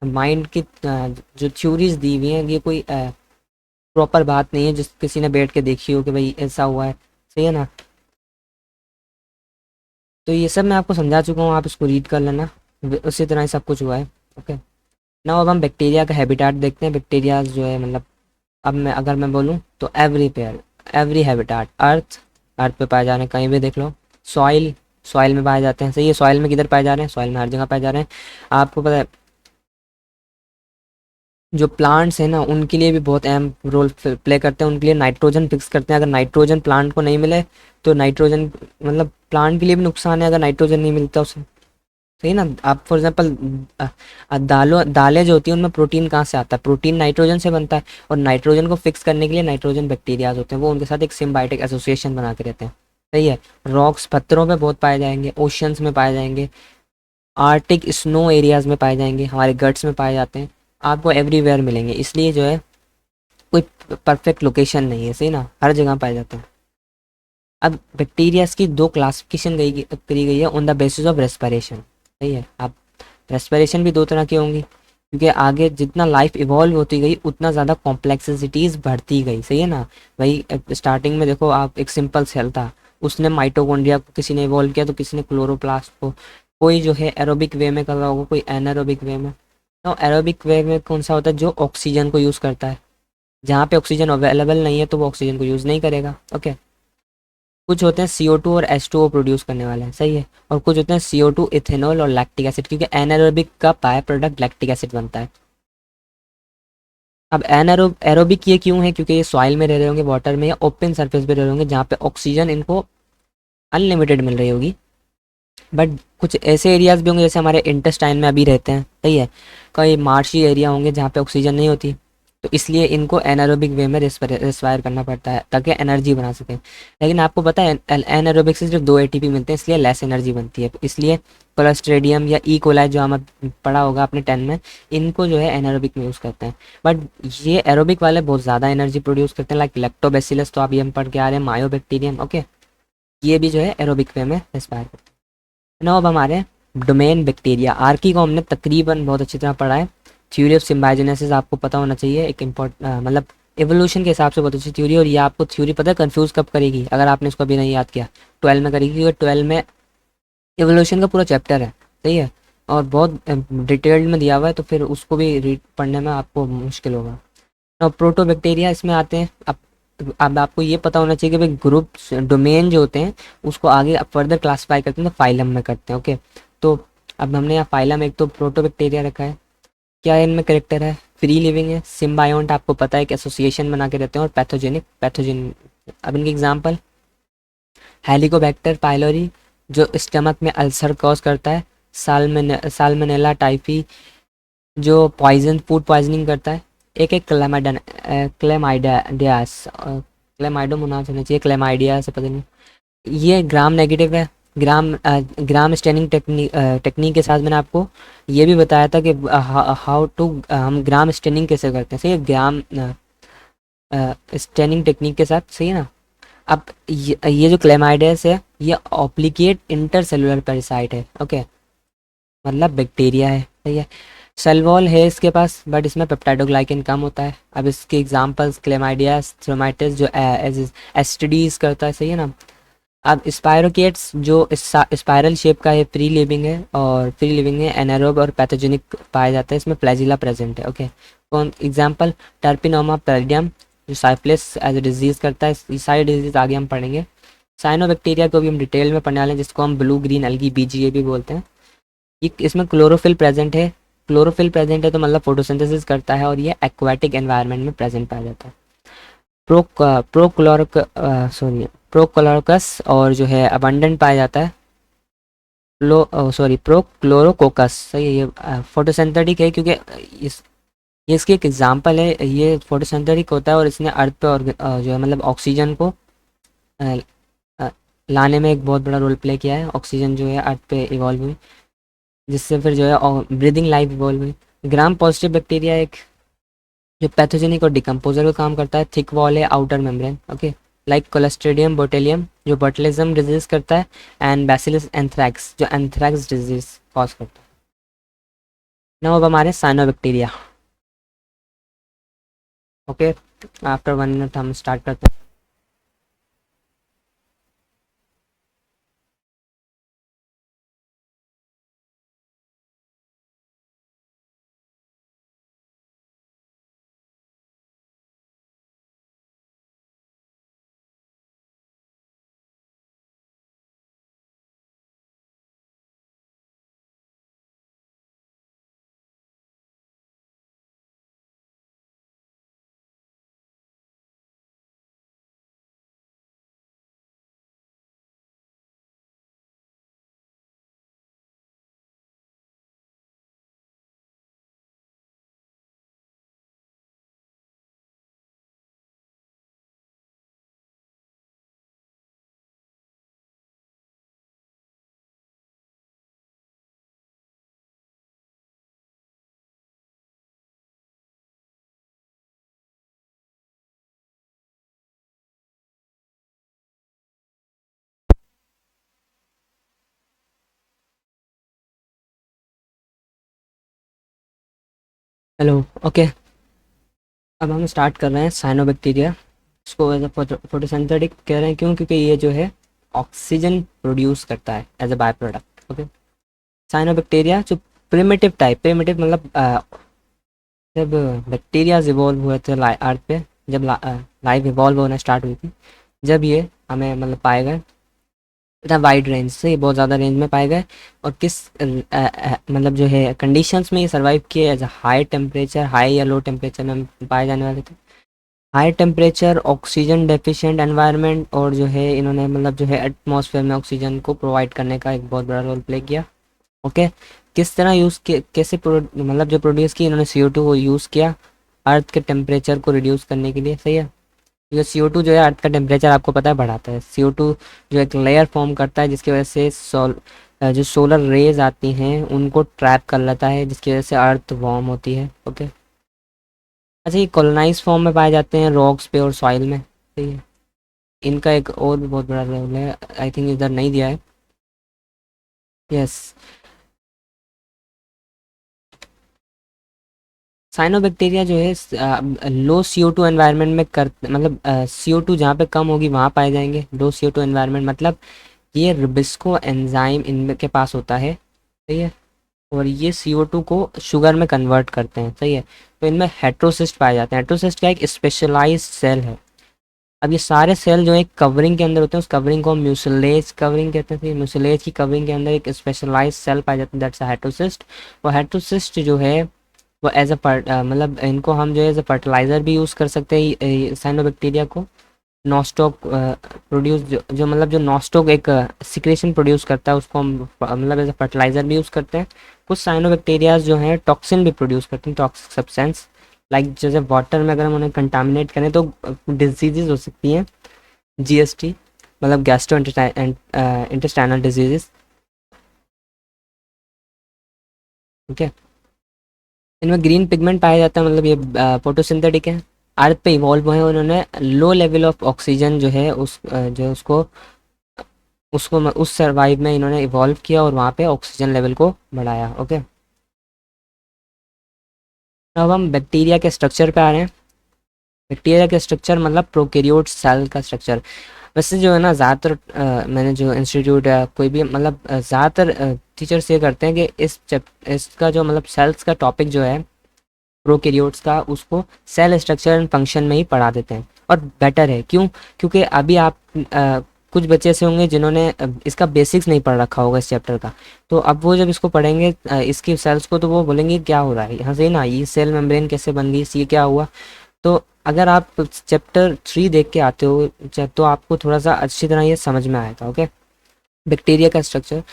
माइंड की जो थ्योरीज दी हुई हैं, ये कोई प्रॉपर बात नहीं है जिस किसी ने बैठ के देखी हो कि भाई ऐसा हुआ है, सही है ना। तो ये सब मैं आपको समझा चुका हूँ, आप इसको रीड कर लेना। उसी तरह ही सब कुछ हुआ है। ओके, ना अब हम बैक्टीरिया का हैबिटेट देखते हैं। बैक्टीरिया जो है मतलब, अब मैं अगर मैं बोलूँ तो एवरी पेयर, एवरी हैबिटेट, अर्थ पे पाए जा रहे हैं, कहीं भी देख लो। सॉइल, सॉइल में पाए जाते हैं, सही है। सॉइल में किधर पाए जा रहे हैं? सॉइल में हर जगह पाए जा रहे हैं। आपको पता है जो प्लांट्स हैं ना, उनके लिए भी बहुत अहम रोल प्ले करते हैं। उनके लिए नाइट्रोजन फिक्स करते हैं। अगर नाइट्रोजन प्लांट को नहीं मिले तो नाइट्रोजन मतलब प्लांट के लिए भी नुकसान है अगर नाइट्रोजन नहीं मिलता उसे, सही ना। आप फॉर एग्जांपल दालें जो होती हैं उनमें प्रोटीन कहाँ से आता है? प्रोटीन नाइट्रोजन से बनता है। और नाइट्रोजन को फिक्स करने के लिए नाइट्रोजन बैक्टीरियाज होते हैं, वो उनके साथ एक सिम्बायोटिक एसोसिएशन बना के रहते हैं, सही है। रॉक्स पत्थरों पे बहुत पाए जाएंगे, ओशंस में पाए जाएंगे, आर्टिक स्नो एरियाज में पाए जाएंगे, हमारे गट्स में पाए जाते हैं। आपको एवरीवेयर मिलेंगे, इसलिए जो है कोई परफेक्ट लोकेशन नहीं है, सही ना, हर जगह पाए जाते हैं। अब बैक्टीरियाज की दो क्लासिफिकेशन करी गई है on the basis of respiration, सही है। अब रेस्पिरेशन भी दो तरह की होंगी, क्योंकि आगे जितना लाइफ इवॉल्व होती गई उतना ज़्यादा कॉम्प्लेक्सिटीज़ बढ़ती गई, सही है ना। भाई स्टार्टिंग में देखो आप, एक सिंपल सेल था, उसने माइटोकॉन्ड्रिया को किसी ने इवॉल्व किया, तो किसी ने क्लोरोप्लास्ट को। कोई जो है एरोबिक वे में कर रहा होगा, कोई एनारोबिक वे में। तो एरोबिक वे में कौन सा होता है? जो ऑक्सीजन को यूज़ करता है। जहाँ पे ऑक्सीजन अवेलेबल नहीं है तो वो ऑक्सीजन को यूज़ नहीं करेगा। ओके, कुछ होते हैं CO2 और H2O प्रोड्यूस करने वाले हैं, सही है। और कुछ होते हैं CO2, इथेनॉल और लैक्टिक एसिड, क्योंकि एनारोबिक का बाय प्रोडक्ट लैक्टिक एसिड बनता है। अब एरोबिक ये क्यों है? क्योंकि ये सॉइल में रह रहे होंगे, वाटर में, या ओपन सरफेस पे रह रहे होंगे जहाँ पे ऑक्सीजन इनको अनलिमिटेड मिल रही होगी। बट कुछ ऐसे एरियाज भी होंगे जैसे हमारे इंटेस्टाइन में अभी रहते हैं, सही है। कई मार्शी एरिया होंगे जहाँ पे ऑक्सीजन नहीं होती, तो इसलिए इनको एनारोबिक वे में रेस्पायर करना पड़ता है ताकि एनर्जी बना सकें। लेकिन आपको पता है एनारोबिक से सिर्फ 2 ATP मिलते हैं, इसलिए लेस एनर्जी बनती है। इसलिए कोलेस्ट्रेडियम या ई कोलाई जो हमें पढ़ा होगा अपने 10 में, इनको जो है एनारोबिक में यूज़ करते हैं। बट ये एरोबिक वाले बहुत ज़्यादा एनर्जी प्रोड्यूस करते हैं, लाइक लैक्टोबैसिलस, तो आप ये हम पढ़ के आ रहे हैं, मायोबैक्टीरियम। ओके, ये भी जो है एरोबिक वे में रेस्पायर करते हैं। now अब हमारे डोमेन बैक्टीरिया, आर्की को हमने तकरीबन बहुत अच्छी तरह पढ़ा है। थ्योरी ऑफ सिम्बायोजेनेसिस आपको पता होना चाहिए, एक मतलब एवोल्यूशन के हिसाब से बहुत अच्छी थ्योरी। और ये आपको थ्योरी पता है कंफ्यूज कब करेगी, अगर आपने इसको अभी नहीं याद किया? 12 में करेगी, क्योंकि 12 में एवोल्यूशन का पूरा चैप्टर है, सही है। और बहुत डिटेल्ड में दिया हुआ है, तो फिर उसको भी रीड पढ़ने में आपको मुश्किल होगा। और प्रोटोबैक्टीरिया इसमें आते हैं। अब आपको ये पता होना चाहिए कि भाई ग्रुप डोमेन जो होते हैं उसको आगे फर्दर क्लासिफाई करते हैं तो फाइलम में करते हैं। ओके, तो अब हमने यहाँ फाइलम एक तो प्रोटोबैक्टीरिया रखा है। क्या इनमें करेक्टर है? फ्री लिविंग है, सिम्बायोंट आपको पता है कि एसोसिएशन बना के रहते हैं, और पैथोजेनिक, पैथोजन। अब इनके एग्जाम्पल हेलिकोबैक्टर पाइलोरी जो स्टमक में अल्सर कॉज करता है। साल्मोनेला टाइफी जो पॉइजन फूड पॉइजनिंग करता है। एक एक क्लेमाइडियास क्लेमाइडोमोनास होना चाहिए, क्लेमाइडिया से पता नहीं। ये ग्राम नेगेटिव है। ग्राम स्टैनिंग टेक्निक के साथ मैंने आपको ये भी बताया था कि हाउ टू हम ग्राम स्टैनिंग कैसे करते हैं, सही है, ग्राम स्टैनिंग टेक्निक के साथ, सही है ना। अब ये जो क्लेमाइडियस है ये ऑप्लिकेट इंटरसेलुलर पैरासाइट है, ओके, मतलब बैक्टीरिया है, सही है। सेल वॉल है इसके पास बट इसमें पेप्टाइडोग्लाइकन कम होता है। अब इसके एग्जांपल्स क्लेमाइडियास, थ्रोमाइटिस जो एसटीडीज करता है, सही है ना। अब स्पायरोकेट्स जो स्पायरल शेप का है, फ्री लिविंग है, और फ्री लिविंग है, एनारोब और पैथोजेनिक पाया जाता है, इसमें फ्लैजिला प्रेजेंट है, ओके। कौन एग्जांपल टर्पिनोमा पैरिडियम जो साइफ्लिस एज ए डिजीज करता है, ये सारी डिजीज आगे हम पढ़ेंगे। साइनोबैक्टीरिया को भी हम डिटेल में पढ़ने वाले हैं, जिसको हम ब्लू ग्रीन एल्गी बीजीए भी बोलते हैं। ये इसमें क्लोरोफिल प्रेजेंट है। क्लोरोफिल प्रेजेंट है तो मतलब फोटोसिंथेसिस करता है, और ये एक्वाटिक एनवायरनमेंट में प्रेजेंट पाया जाता है। प्रोक्लोरकस और जो है अबंडेंट पाया जाता है। प्रोक्लोरोकोकस, सही है, ये फोटोसिंथेटिक है क्योंकि इस ये इसकी एक एग्जांपल है, ये फोटोसिंथेटिक होता है और इसने अर्थ पे और जो है मतलब ऑक्सीजन को अ, अ, लाने में एक बहुत बड़ा रोल प्ले किया है। ऑक्सीजन जो है अर्थ पे इवॉल्व हुई, जिससे फिर जो है ब्रीदिंग लाइफ इवॉल्व हुई। ग्राम पॉजिटिव बैक्टीरिया एक जो पैथोजेनिक और डिकम्पोजर का काम करता है। थिक वॉल है, outer membrane, okay, like Clostridium बोटेलियम जो बॉटलिज्म डिजीज करता है, एंड बैसिलस एंथ्रैक्स जो एंथ्रैक्स डिजीज कॉज करता है। नाउ अब हमारे साइनोबैक्टीरिया, ओके। आफ्टर 1 मिनट हम स्टार्ट करते हैं। Hello, okay. अब हम स्टार्ट कर रहे हैं साइनोबैक्टीरिया। इसको एज ए फोटोसिंथेटिक कह रहे हैं, क्यों? क्योंकि ये जो है ऑक्सीजन प्रोड्यूस करता है as a by product, okay. Cyanobacteria जो प्रिमिटिव मतलब जब बैक्टीरियाज इवॉल्व हुए थे अर्थ पे, जब लाइफ इवॉल्व होना स्टार्ट हुई थी, जब ये हमें मतलब पाए गए इतना वाइड रेंज से, ये बहुत ज़्यादा रेंज में पाए गए। और किस मतलब जो है कंडीशंस में ये सर्वाइव किए, एज हाई टेम्परेचर, हाई या लो टेम्परेचर में पाए जाने वाले थे। High temperature, oxygen deficient environment, और जो है इन्होंने मतलब जो है एटमॉस्फेयर में ऑक्सीजन को प्रोवाइड करने का एक बहुत बड़ा रोल प्ले किया, ओके। किस तरह यूज़ किए, कैसे मतलब जो प्रोड्यूस की इन्होंने CO2 को यूज़ किया अर्थ के टेम्परेचर को रिड्यूस करने के लिए, सही है। ये CO2 जो है अर्थ का टेम्परेचर आपको पता है बढ़ाता है। CO2 जो एक लेयर फॉर्म करता है जिसकी वजह से जो सोलर रेज आती हैं उनको ट्रैप कर लेता है, जिसकी वजह से अर्थ वार्म होती है, ओके। अच्छा, ये कॉलोनाइज फॉर्म में पाए जाते हैं रॉक्स पे और सॉइल में, सही है। इनका एक और भी बहुत बड़ा रोल है, आई थिंक इधर नहीं दिया है, यस। साइनोबैक्टीरिया जो है लो CO2 एनवायरनमेंट में कर मतलब CO2 जहाँ पे कम होगी वहाँ पाए जाएंगे। लो CO2 एनवायरनमेंट मतलब ये रिबिस्को एंजाइम इनके पास होता है, सही है, और ये CO2 को शुगर में कन्वर्ट करते हैं, सही है। तो इनमें हेट्रोसिस्ट पाए जाते हैं। हेट्रोसिस्ट का एक स्पेशलाइज्ड सेल है। अब ये सारे सेल जो एक कवरिंग के अंदर होते हैं, उस कवरिंग को हम म्यूसिलेज कवरिंग कहते हैं। म्यूसिलेज की कवरिंग के अंदर एक स्पेशलाइज्ड सेल पाए जाते हैं, दैट्स हेट्रोसिस्ट। वो हेट्रोसिस्ट जो है वो एज मतलब इनको हम जो है एज ए फर्टिलाइज़र भी यूज़ कर सकते हैं साइनोबैक्टीरिया को, नॉस्टॉक प्रोड्यूस जो मतलब जो नॉस्टॉक एक सिक्रेशन प्रोड्यूस करता है, उसको हम मतलब एज अ फर्टिलाइजर भी यूज़ करते हैं। कुछ साइनोबैक्टीरियाज जो हैं टॉक्सिन भी प्रोड्यूस करते हैं, टॉक्सिक सब्सटेंस, लाइक जैसे वाटर में अगर हम उन्हें कंटामिनेट करें तो डिजीजेज हो सकती हैं, जीएसटी मतलब गैस्ट्रो इंटेस्टाइनल डिजीजेस। ठीक है, इनमें ग्रीन पिगमेंट पाया जाता है, मतलब ये फोटोसिंथेटिक है। अर्थ पे इवॉल्व हुए हैं उन्होंने लो लेवल ऑफ ऑक्सीजन जो है जो उसको उसको उस सर्वाइव में इन्होंने इवॉल्व किया और वहाँ पे ऑक्सीजन लेवल को बढ़ाया। ओके, अब हम बैक्टीरिया के स्ट्रक्चर पे आ रहे हैं। बैक्टीरिया के स्ट्रक्चर मतलब प्रोकैरियोट सेल का स्ट्रक्चर। वैसे जो है ना, ज़्यादातर मैंने जो इंस्टीट्यूट है कोई भी मतलब ज़्यादातर टीचर्स ये करते हैं कि इसका जो मतलब सेल्स का टॉपिक जो है प्रोकैरियोट्स का, उसको सेल स्ट्रक्चर एंड फंक्शन में ही पढ़ा देते हैं। और बेटर है, क्यों? क्योंकि अभी आप कुछ बच्चे ऐसे होंगे जिन्होंने इसका बेसिक्स नहीं पढ़ रखा होगा इस चैप्टर का। तो अब वो जब इसको पढ़ेंगे इसकी सेल्स को, तो वो बोलेंगे क्या हो रहा है यहाँ से ना, ये सेल मेम्ब्रेन कैसे बन गई, ये क्या हुआ। तो अगर आप चैप्टर 3 देख के आते हो तो आपको थोड़ा सा अच्छी तरह ये समझ में आएगा। ओके, बैक्टीरिया का स्ट्रक्चर।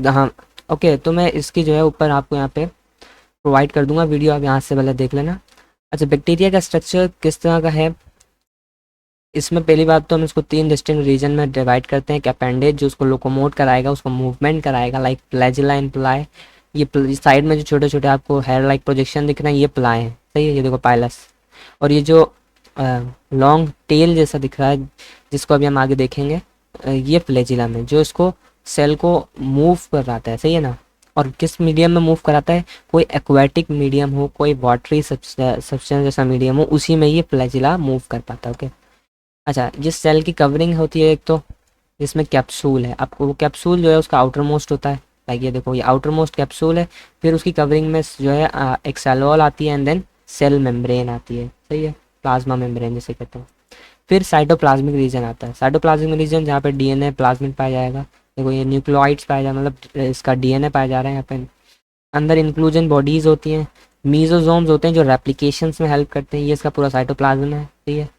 हाँ, ओके, तो मैं इसकी जो है ऊपर आपको यहाँ पे प्रोवाइड कर दूंगा वीडियो, आप यहाँ से पहले देख लेना। अच्छा, बैक्टीरिया का स्ट्रक्चर किस तरह का है, इसमें पहली बात तो हम इसको 3 डिस्टिंक्ट रीजन में डिवाइड करते हैं। एक अपेंडेज जो उसको लोकोमोट कराएगा, उसको मूवमेंट कराएगा, लाइक फ्लैजिला एंड प्लाई। ये साइड में जो छोटे छोटे आपको हेयर लाइक प्रोजेक्शन दिख रहे हैं, ये प्लाई हैं, सही है, ये देखो पाइलस। और ये जो लॉन्ग टेल जैसा दिख रहा है, जिसको अभी हम आगे देखेंगे, ये फ्लैजिला में जो इसको सेल को मूव कराता है, सही है ना। और किस मीडियम में मूव कराता है, कोई एक्वाटिक मीडियम हो, कोई वाटरी सब्सटेंस जैसा मीडियम हो, उसी में ये फ्लैजिला मूव कर पाता है। ओके, अच्छा, जिस सेल की कवरिंग होती है एक तो, जिसमें कैप्सूल है, आपको वो कैप्सूल जो है उसका आउटर मोस्ट होता है, लाइक ये देखो, ये आउटर मोस्ट कैप्सूल है। फिर उसकी कवरिंग में जो है एक सेल वॉल आती है एंड देन सेल मेम्ब्रेन आती है, सही है, प्लाज्मा मेम्ब्रेन जिसे कहते हैं। फिर साइटोप्लाज्मिक रीजन आता है। साइटोप्लाज्मिक रीजन जहाँ पे डीएनए प्लाज्मिड पाया जाएगा। देखो, ये न्यूक्लियोइड्स पाया जाए, मतलब इसका डीएनए पाया जा रहा है यहाँ पे। अंदर इंक्लूजन बॉडीज होती हैं, मीजोजोम्स होते हैं जो रेप्लिकेशंस में हेल्प करते हैं, ये इसका पूरा साइटोप्लाज्म है, ठीक है।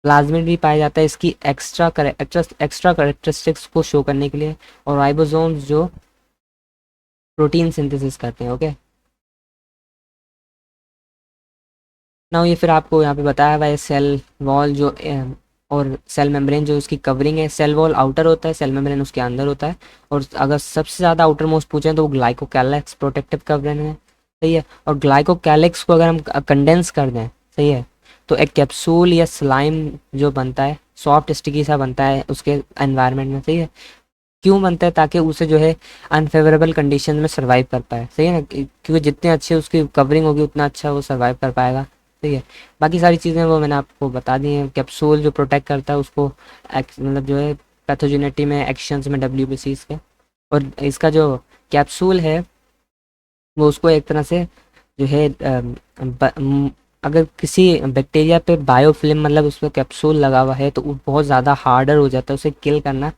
प्लाज्मिड भी पाया जाता है इसकी एक्स्ट्रा करेक्टरिस्टिक्स को शो करने के लिए। और राइबोसोम्स जो प्रोटीन सिंथेसिस करते हैं। ओके, ना ये फिर आपको यहाँ पे बताया हुआ है सेल वॉल जो और सेल मेम्ब्रेन जो उसकी कवरिंग है। सेल वॉल आउटर होता है, सेल मेम्ब्रेन उसके अंदर होता है। और अगर सबसे ज़्यादा आउटर मोस्ट पूछें तो वो ग्लाइकोकैलेक्स प्रोटेक्टिव कवरिंग है, सही है। और ग्लाइकोकैलेक्स को अगर हम कंडेंस कर दें, सही है, तो एक कैप्सूल या स्लाइम जो बनता है, सॉफ्ट स्टिकी सा बनता है उसके एनवायरनमेंट में, सही है। क्यों बनता है? ताकि उसे जो है अनफेवरेबल कंडीशन में सर्वाइव कर पाए, सही है ना, क्योंकि जितने अच्छे उसकी कवरिंग होगी उतना अच्छा वो सर्वाइव कर पाएगा, ठीक है। बाकी सारी चीज़ें वो मैंने आपको बता दी हैं। कैप्सूल जो प्रोटेक्ट करता है उसको मतलब जो है पैथोजेनिटी में, एक्शंस में, डब्ल्यूबीसीज के। और इसका जो कैप्सूल है वो उसको एक तरह से जो है अगर किसी बैक्टीरिया पे बायोफिल्म मतलब उस पर कैप्सूल लगा हुआ है तो वो बहुत ज़्यादा हार्डर हो जाता है उसे किल करना,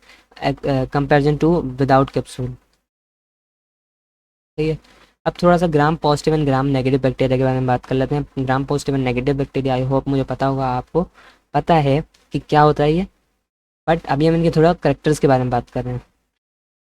कंपेरिजन टू विदाउट कैप्सूल, ठीक है। अब थोड़ा सा gram positive and gram negative bacteria के बारे में बात कर लेते हैं। Gram positive and negative bacteria, I hope मुझे पता होगा, आपको पता है कि क्या होता है ये, बट अभी हम इनके थोड़ा करेक्टर्स के बारे में बात कर रहे हैं।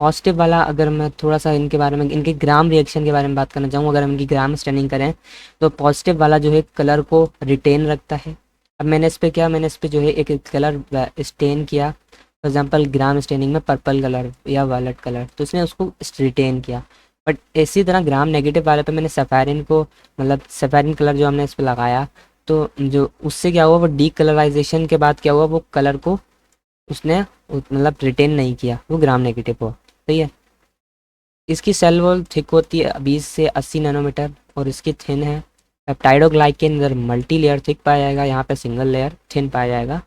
पॉजिटिव वाला, अगर मैं थोड़ा सा इनके बारे में, इनके ग्राम रिएक्शन के बारे में बात करना चाहूँ, अगर हम इनकी ग्राम स्टैनिंग करें तो पॉजिटिव वाला जो है कलर को रिटेन रखता है। अब मैंने इस पे जो है एक कलर स्टेन किया, फॉर एग्जांपल ग्राम स्टेनिंग में पर्पल कलर या वायलेट कलर, तो इसने उसको रिटेन किया। बट इसी तरह ग्राम नेगेटिव वाले पे मैंने सफारिन को, मतलब सफारिन कलर जो हमने इस पर लगाया, तो जो उससे क्या हुआ, वो डी कलराइजेशन के बाद क्या हुआ, वो कलर को उसने मतलब रिटेन नहीं किया, वो ग्राम नेगेटिव हुआ, सही है। इसकी सेल वॉल थिक होती है 20 से 80 नैनोमीटर और इसकी थिन है। पेप्टाइडोग्लाइकेन इधर मल्टी लेयर थिक पाया जाएगा, यहाँ पे सिंगल लेयर थिन पाया जाएगा।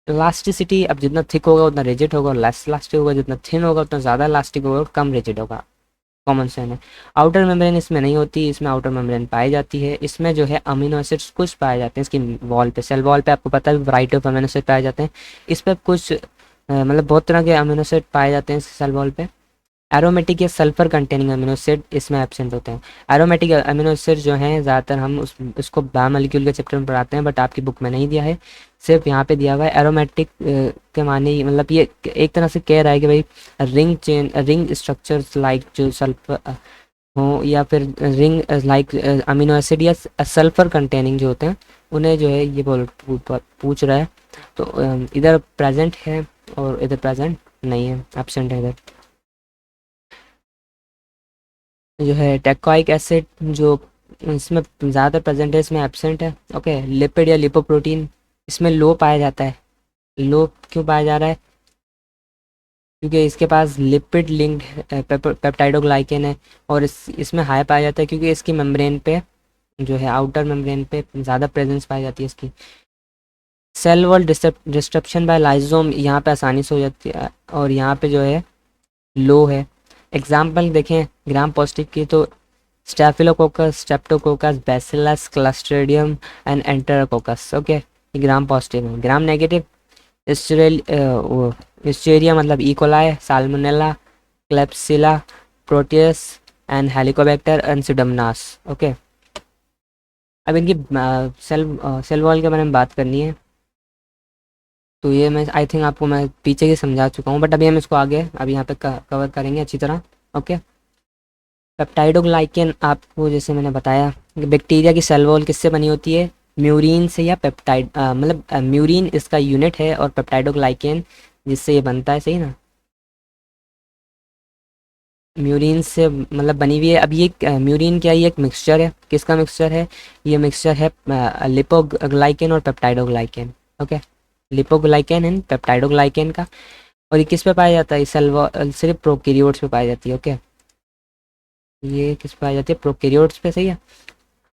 इलास्टिसिटी, अब जितना थिक होगा उतना रिजिड होगा और लेस इलास्टिक होगा, जितना थिन होगा उतना ज़्यादा इलास्टिक होगा और कम रिजिड होगा, कॉमन सेंस है। आउटर मेम्ब्रेन इसमें नहीं होती, इसमें आउटर मेम्ब्रेन पाई जाती है। इसमें जो है अमीनो एसिड्स कुछ पाए जाते हैं इसकी वॉल पे, सेल वॉल पे आपको पता है वैरायटी ऑफ अमीनो एसिड पाए जाते हैं। इस पर कुछ मतलब बहुत तरह के अमीनो एसिड पाए जाते हैं सेल वॉल पे। एरोमेटिक या सल्फर कंटेनिंग अमीनो एसिड इसमें एब्सेंट होते हैं। एरोमेटिक अमीनो एसिड जो हैं ज़्यादातर हम उसको बायोमोलिक्यूल के चैप्टर में पढ़ाते हैं, बट आपकी बुक में नहीं दिया है, सिर्फ यहाँ पे दिया हुआ है। एरोमेटिक के माने मतलब ये एक तरह से कह रहा है कि भाई ring chain, ring structures like जो सल्फर हो, या फिर रिंग लाइक अमीनो एसिड या सल्फर कंटेनिंग जो होते हैं उन्हें जो है ये पूछ रहा है। तो इधर प्रेजेंट है और इधर प्रेजेंट नहीं है, एब्सेंट है इधर। जो है टेकोइक एसिड जो इसमें ज़्यादातर प्रेजेंट है, इसमें एब्सेंट है। ओके, लिपिड या लिपोप्रोटीन इसमें लो पाया जाता है। लो क्यों पाया जा रहा है? क्योंकि इसके पास लिपिड लिंक्ड पेप्टाइडोग्लाइकेन है, और इसमें हाई पाया जाता है क्योंकि इसकी मेम्ब्रेन पे जो है आउटर मेम्ब्रेन पे ज़्यादा प्रेजेंस पाई जाती है इसकी। Cell wall disruption by lysozyme यहाँ पे आसानी से हो जाती है, और यहाँ पे जो है लो है। एग्जाम्पल देखें ग्राम पॉजिटिव की तो staphylococcus, streptococcus, bacillus, clostridium and enterococcus. Okay, ये ग्राम पॉजिटिव है। ग्राम नेगेटिव हिस्टेरिया मतलब E coli, salmonella, klebsiella, proteus and helicobacter and pseudomonas. Okay, अब इनकी सेल वॉल के बारे में बात करनी है, तो ये मैं आई थिंक आपको मैं पीछे ही समझा चुका हूँ, बट अभी हम इसको आगे अभी यहाँ पे कवर करेंगे अच्छी तरह। ओके, पेप्टाइडोग्लाइकेन आपको जैसे मैंने बताया, बैक्टीरिया की सेल वॉल किससे बनी होती है? म्यूरिन से या पेप्टाइड, मतलब म्यूरिन इसका यूनिट है और पेप्टाइडोग्लाइकेन जिससे ये बनता है, सही ना? म्यूरिन से मतलब बनी हुई है। अब ये म्यूरिन क्या है? ये एक मिक्सचर है। किसका मिक्सचर है? ये मिक्सचर है लिपोग्लाइकेन और पेप्टाइडोग्लाइकेन। ओके, लिपोग्लाइकेन एंड पेप्टाइडोग्लाइकेन का। और ये किस पे पाया जाता है? सेल वॉल सिर्फ प्रोकैरियोट्स पे पाई जाती है। ओके, ये किस पे पाई जाती है? प्रोकैरियोट्स पे, सही है।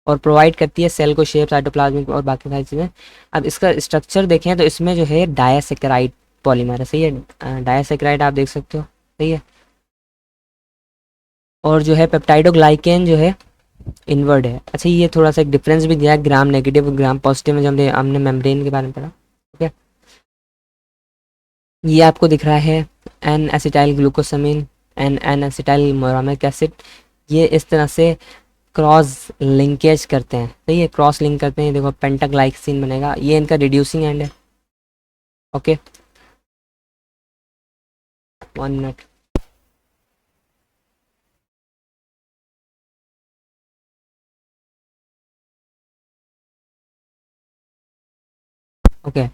और प्रोवाइड करती है सेल को शेप, साइटोप्लाज्मिक और बाकी सारी चीज़ें। अब इसका स्ट्रक्चर देखें तो इसमें जो है डायासेकेराइड पॉलीमर है, सही है। डायासेकेराइड आप देख सकते हो, सही है। और जो है पेप्टाइडोग्लाइकेन जो है इनवर्ड है। अच्छा, ये थोड़ा सा एक डिफरेंस भी दिया है ग्राम नेगेटिव और ग्राम पॉजिटिव में, जब हमने मेम्ब्रेन के बारे में पढ़ा। ओके, ये आपको दिख रहा है N acetyl glucosamine N N acetyl muramic acid. ये इस तरह से क्रॉस लिंकेज करते हैं, सही है, क्रॉस लिंक करते हैं। देखो पेंटाग्लाइसिन बनेगा, ये इनका रिड्यूसिंग एंड है। Okay, 1 minute. ओके,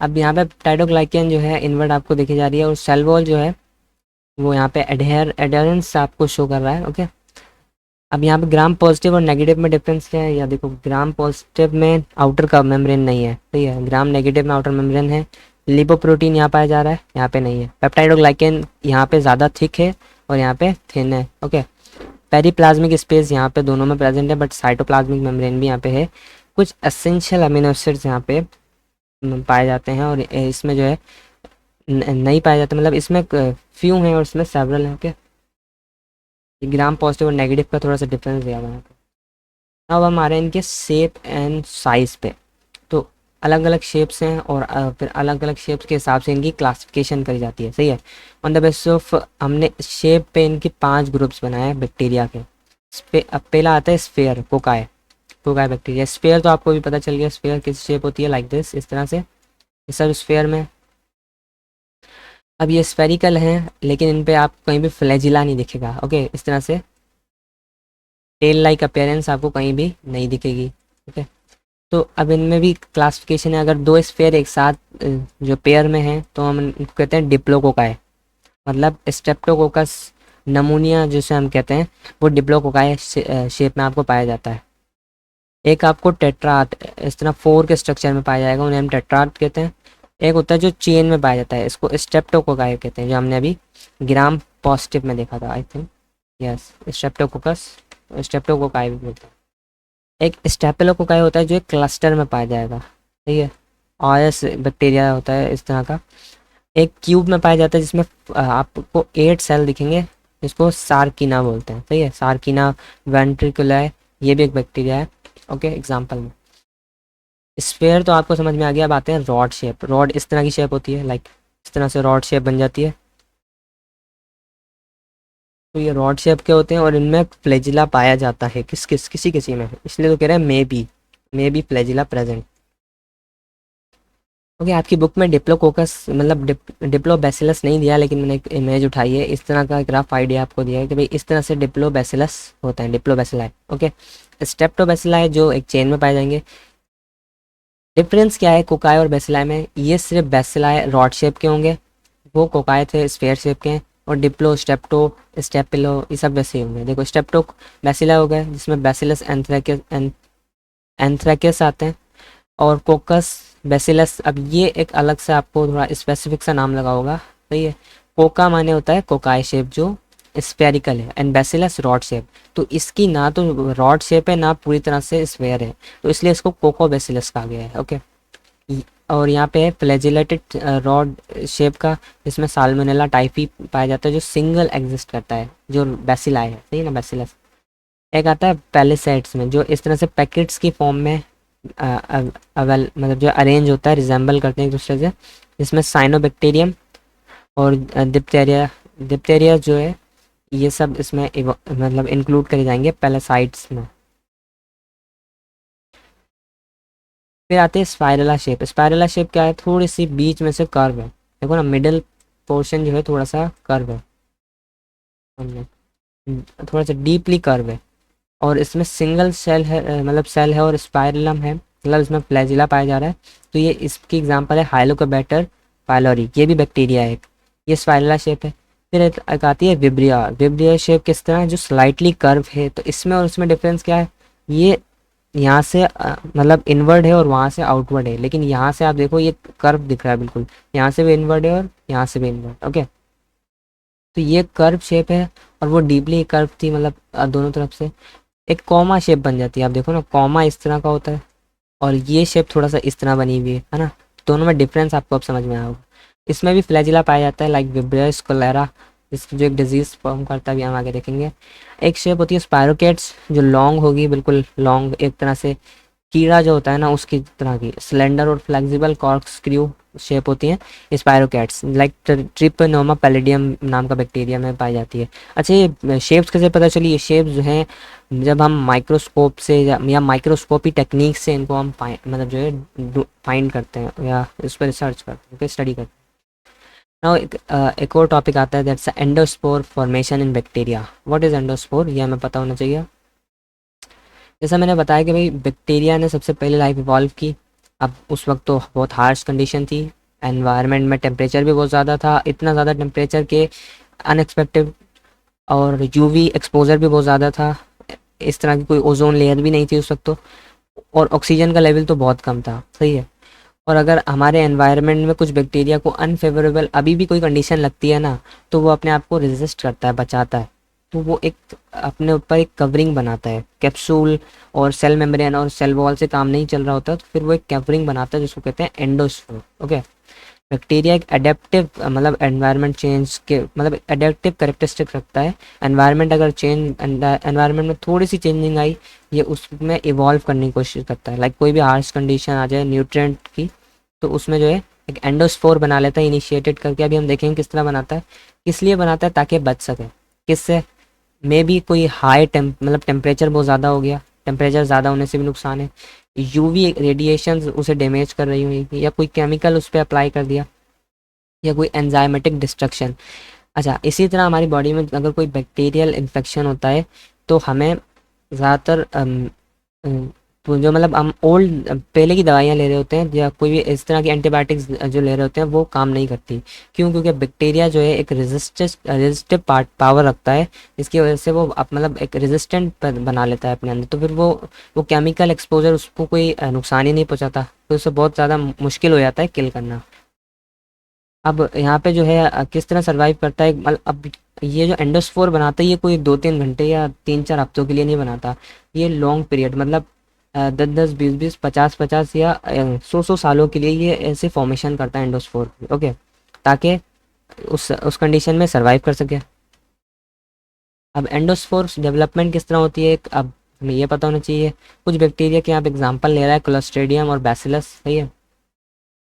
अब यहाँ पे पेप्टाइडोग्लाइकेन जो है इनवर्ट आपको देखी जा रही है, और सेल वॉल जो है वो यहाँ पे एडेरेंस आपको शो कर रहा है। ओके, अब यहाँ पे ग्राम पॉजिटिव और नेगेटिव में डिफरेंस क्या है? या देखो, ग्राम पॉजिटिव में आउटर का मेम्ब्रेन नहीं है, सही है। ग्राम नेगेटिव में आउटर मेम्ब्रेन है। लिपोप्रोटीन यहाँ पाया जा रहा है, यहाँ पे नहीं है। पेप्टाइडोग्लाइकेन यहाँ पे ज़्यादा थिक है और यहाँ पे थिन है। ओके, पेरीप्लाज्मिक स्पेस यहाँ पे दोनों में प्रेजेंट है, बट साइटोप्लाज्मिक मेम्ब्रेन भी यहाँ पे है। कुछ एसेंशियल अमीनो एसिड्स यहाँ पे पाए जाते हैं, और इसमें जो है नहीं पाए जाते, मतलब इसमें फ्यू हैं और इसमें सेवरल हैं। ओके, ग्राम पॉजिटिव और नेगेटिव का थोड़ा सा डिफरेंस दिया हुआ है। अब हम आ रहे हैं इनके शेप एंड साइज़ पे। तो अलग अलग शेप्स हैं, और फिर अलग अलग शेप्स के हिसाब से इनकी क्लासिफिकेशन करी जाती है, सही है। ऑन द बेसिस ऑफ हमने शेप पे इनके 5 ग्रुप्स बनाए हैं बैक्टीरिया के। अब पहला आता है sphere, cocci. Cocci bacteria. Sphere तो आपको भी पता चल गया, स्फेयर किस शेप होती है, लाइक दिस, इस तरह से। ये सब स्फेयर में। अब ये स्फेरिकल हैं, लेकिन इन पे आप कहीं भी फ्लैजिला नहीं दिखेगा। ओके, इस तरह से टेल लाइक अपीयरेंस आपको कहीं भी नहीं दिखेगी। ओके, तो अब इनमें भी क्लासिफिकेशन है। अगर दो स्फेयर एक साथ जो पेयर में हैं तो हम इनको कहते हैं डिप्लोकोकाई। मतलब स्ट्रेप्टोकोकस नमूनिया जिसे हम कहते हैं, वो डिप्लोकोकाई शेप में आपको पाया जाता है। एक आपको टेट्राट इस तरह 4 के स्ट्रक्चर में पाया जाएगा, उन्हें हम टेट्राट कहते हैं। एक होता है जो चेन में पाया जाता है, इसको स्ट्रेप्टोकोकाई कहते हैं, जो हमने अभी ग्राम पॉजिटिव में देखा था, I think. Yes, Streptococcus, streptococci भी बोलते हैं। एक स्टेपेलोकोकाई होता है जो एक क्लस्टर में पाया जाएगा, ठीक है। ऑयस बैक्टीरिया होता है इस तरह का। एक क्यूब में पाया जाता है जिसमें आपको 8 सेल दिखेंगे, जिसको सार्किना बोलते हैं, सही है। सार्किना वेंट्रिकुलाई, ये भी एक बैक्टीरिया है। ओके, एग्जाम्पल में स्फेयर तो आपको समझ में आ गया। अब आते हैं रॉड शेप। रॉड इस तरह की शेप होती है, लाइक इस तरह से रॉड शेप बन जाती है। तो ये रॉड शेप के होते हैं और इनमें फ्लैजिला पाया जाता है किसी किसी में, इसलिए तो कह रहे हैं may be flagella present. Okay, आपकी बुक में डिप्लोकोकस मतलब डिप्लोबैसिलस नहीं दिया, लेकिन मैंने एक इमेज उठाई है, इस तरह का ग्राफ आइडिया आपको दिया है कि भाई इस तरह से डिप्लोबैसिलस होता है, डिप्लोबैसिलाई। ओके, स्टेप्टोबैसिलाई जो एक चेन में पाए जाएंगे। डिफरेंस क्या है कोकाई और बैसिलाई में? ये सिर्फ बैसिलाई रॉड शेप के होंगे, वो कोकाई थे स्फेयर शेप के हैं। और डिप्लो, स्टेप्टो, स्टेपिलो ये सब वैसे ही होंगे। देखो स्टेप्टो बैसिलाई हो गया जिसमें बैसिलस एंथ्रेकिस आते हैं, और कोकस बैसिलस, अब ये एक अलग से आपको थोड़ा स्पेसिफिक सा नाम लगा होगा। सही है, कोका माने होता है कोकाई शेप जो स्फेरिकल है, एंड बैसिलस रॉड शेप। तो इसकी ना तो रॉड शेप है ना पूरी तरह से स्फेयर है, तो इसलिए इसको कोको बैसिलस कहा गया है। ओके, और यहाँ पे है फ्लैजिलेटेड रॉड शेप का, जिसमें साल्मोनेला टाइफी पाया जाता है जो सिंगल एग्जिस्ट करता है, जो बैसिलाई है। सही ना, बैसिलस। एक आता है पैलिसेड्स में, जो इस तरह से पैकेट्स की फॉर्म में अवेल मतलब जो अरेंज होता है, रिजेंबल करते हैं एक दूसरे से, जिसमें साइनोबैक्टीरियम और डिप्टेरिया डिप्टेरिया जो है ये सब इसमें मतलब इंक्लूड करे जाएंगे पैलेसाइड्स में। फिर आते हैं स्पाइरला शेप। स्पाइरला शेप क्या है? थोड़ी सी बीच में से कर्व है, देखो ना, मिडिल पोर्शन जो है थोड़ा सा कर्व है, थोड़ा सा डीपली कर्व है, और इसमें सिंगल सेल है, मतलब सेल है, और स्पाइरलम है, मतलब इसमें फ्लैजिला पाया जा रहा है। तो ये इसकी एग्जांपल है हाइलोकोबैक्टर पाइलोरी, ये भी बैक्टीरिया है एक, ये स्पाइरला शेप है। फिर एक आती है विब्रिया। विब्रिया शेप किस तरह है? जो स्लाइटली कर्व है। तो इसमें और उसमें डिफरेंस क्या है? ये यहाँ से मतलब इनवर्ड है और वहाँ से आउटवर्ड है, लेकिन यहाँ से आप देखो ये कर्व दिख रहा है बिल्कुल, यहाँ से भी इनवर्ड है और यहाँ से भी इनवर्ड। ओके, तो ये कर्व शेप है, और वो डीपली कर्व थी, मतलब दोनों तरफ से एक कॉमा शेप बन जाती है। आप देखो ना, कॉमा इस तरह का होता है, और ये शेप थोड़ा सा इस तरह बनी हुई है ना। दोनों में डिफरेंस आपको अब समझ में आया होगा। इसमें भी फ्लैजिला पाया जाता है, लाइक विब्रिया स्कोलेरा, इसकी जो एक डिजीज फॉर्म करता है, भी हम आगे देखेंगे। एक शेप होती है स्पायरोकेट्स, जो लॉन्ग होगी, बिल्कुल लॉन्ग, एक तरह से कीड़ा जो होता है ना उसकी तरह की, स्लेंडर और फ्लेक्सिबल कॉर्क स्क्रू शेप होती हैं स्पायरोकैट्स, लाइक ट्रिपनोमा पैलिडियम नाम का बैक्टीरिया में पाई जाती है। अच्छा, ये शेप्स कैसे पता चली? ये शेप्स जो हैं जब हम माइक्रोस्कोप से या माइक्रोस्कोपी टेक्निक से इनको हम मतलब जो है फाइंड करते हैं या इस पर रिसर्च करते हैं, स्टडी करते हैं। नाउ एक और टॉपिक आता है, that's endospore formation in bacteria. What is endospore? ये हमें पता होना चाहिए। जैसा मैंने बताया कि भाई बैक्टीरिया ने सबसे पहले लाइफ इवॉल्व की। अब उस वक्त तो बहुत हार्श कंडीशन थी, एनवायरनमेंट में टेम्परेचर भी बहुत ज़्यादा था, इतना ज़्यादा टेम्परेचर के अनएक्सपेक्टेड, और यूवी एक्सपोजर भी बहुत ज़्यादा था, इस तरह की कोई ओजोन लेयर भी नहीं थी उस वक्त तो, और ऑक्सीजन का लेवल तो बहुत कम था। सही है, और अगर हमारे एनवायरनमेंट में कुछ बैक्टीरिया को अनफेवरेबल अभी भी कोई कंडीशन लगती है ना, तो वो अपने आप को रेजिस्ट करता है, बचाता है। तो वो एक अपने ऊपर एक कवरिंग बनाता है, कैप्सूल और सेल मेम्ब्रेन और सेल वॉल से काम नहीं चल रहा होता, तो फिर वो एक कवरिंग बनाता है जिसको कहते हैं एंडोस्पोर। ओके, बैक्टीरिया एक एडेप्टिव मतलब एनवायरनमेंट चेंज के मतलब एडेप्टिव करेक्टरिस्टिक रखता है। एनवायरनमेंट अगर एनवायरनमेंट में थोड़ी सी चेंजिंग आई, ये उसमें इवॉल्व करने की कोशिश करता है। लाइक कोई भी हार्श कंडीशन आ जाए न्यूट्रिएंट की, तो उसमें जो है एक एंडोस्पोर बना लेता है इनिशिएटेड करके। अभी हम देखेंगे किस तरह बनाता है, किस लिए बनाता है, ताकि बच सके किससे, मे बी कोई हाई मतलब टेम्परेचर बहुत ज़्यादा हो गया, टेम्परेचर ज़्यादा होने से भी नुकसान है, यूवी रेडिएशंस उसे डैमेज कर रही हुई, या कोई केमिकल उस पर अप्लाई कर दिया, या कोई एंजाइमेटिक डिस्ट्रक्शन। अच्छा, इसी तरह हमारी बॉडी में अगर कोई बैक्टीरियल इन्फेक्शन होता है, तो हमें ज़्यादातर तो जो मतलब हम ओल्ड पहले की दवाइयाँ ले रहे होते हैं, या कोई भी इस तरह की एंटीबायोटिक्स जो ले रहे होते हैं, वो काम नहीं करती। क्यों? क्योंकि बैक्टीरिया जो है एक रेजिस्टिव पावर रखता है, जिसकी वजह से वो मतलब एक रेजिस्टेंट बना लेता है अपने अंदर। तो फिर वो केमिकल एक्सपोजर उसको कोई नुकसान ही नहीं पहुँचाता, तो उससे बहुत ज़्यादा मुश्किल हो जाता है किल करना। अब यहाँ पे जो है किस तरह सर्वाइव करता है, मतलब अब ये जो एंडोस्पोर बनाता है, ये कोई 2-3 घंटे या 3-4 हफ्तों के लिए नहीं बनाता, ये लॉन्ग पीरियड मतलब 10-10, 20-20, 50-50 या 100-100 सालों के लिए ये ऐसे फॉर्मेशन करता है एंडोस्पोर। ओके, ताकि उस कंडीशन में सर्वाइव कर सके। अब एंडोस्पोर डेवलपमेंट किस तरह होती है, अब हमें ये पता होना चाहिए। कुछ बैक्टीरिया के आप एग्जांपल ले रहा है, क्लोस्ट्रीडियम और बैसिलस। सही है,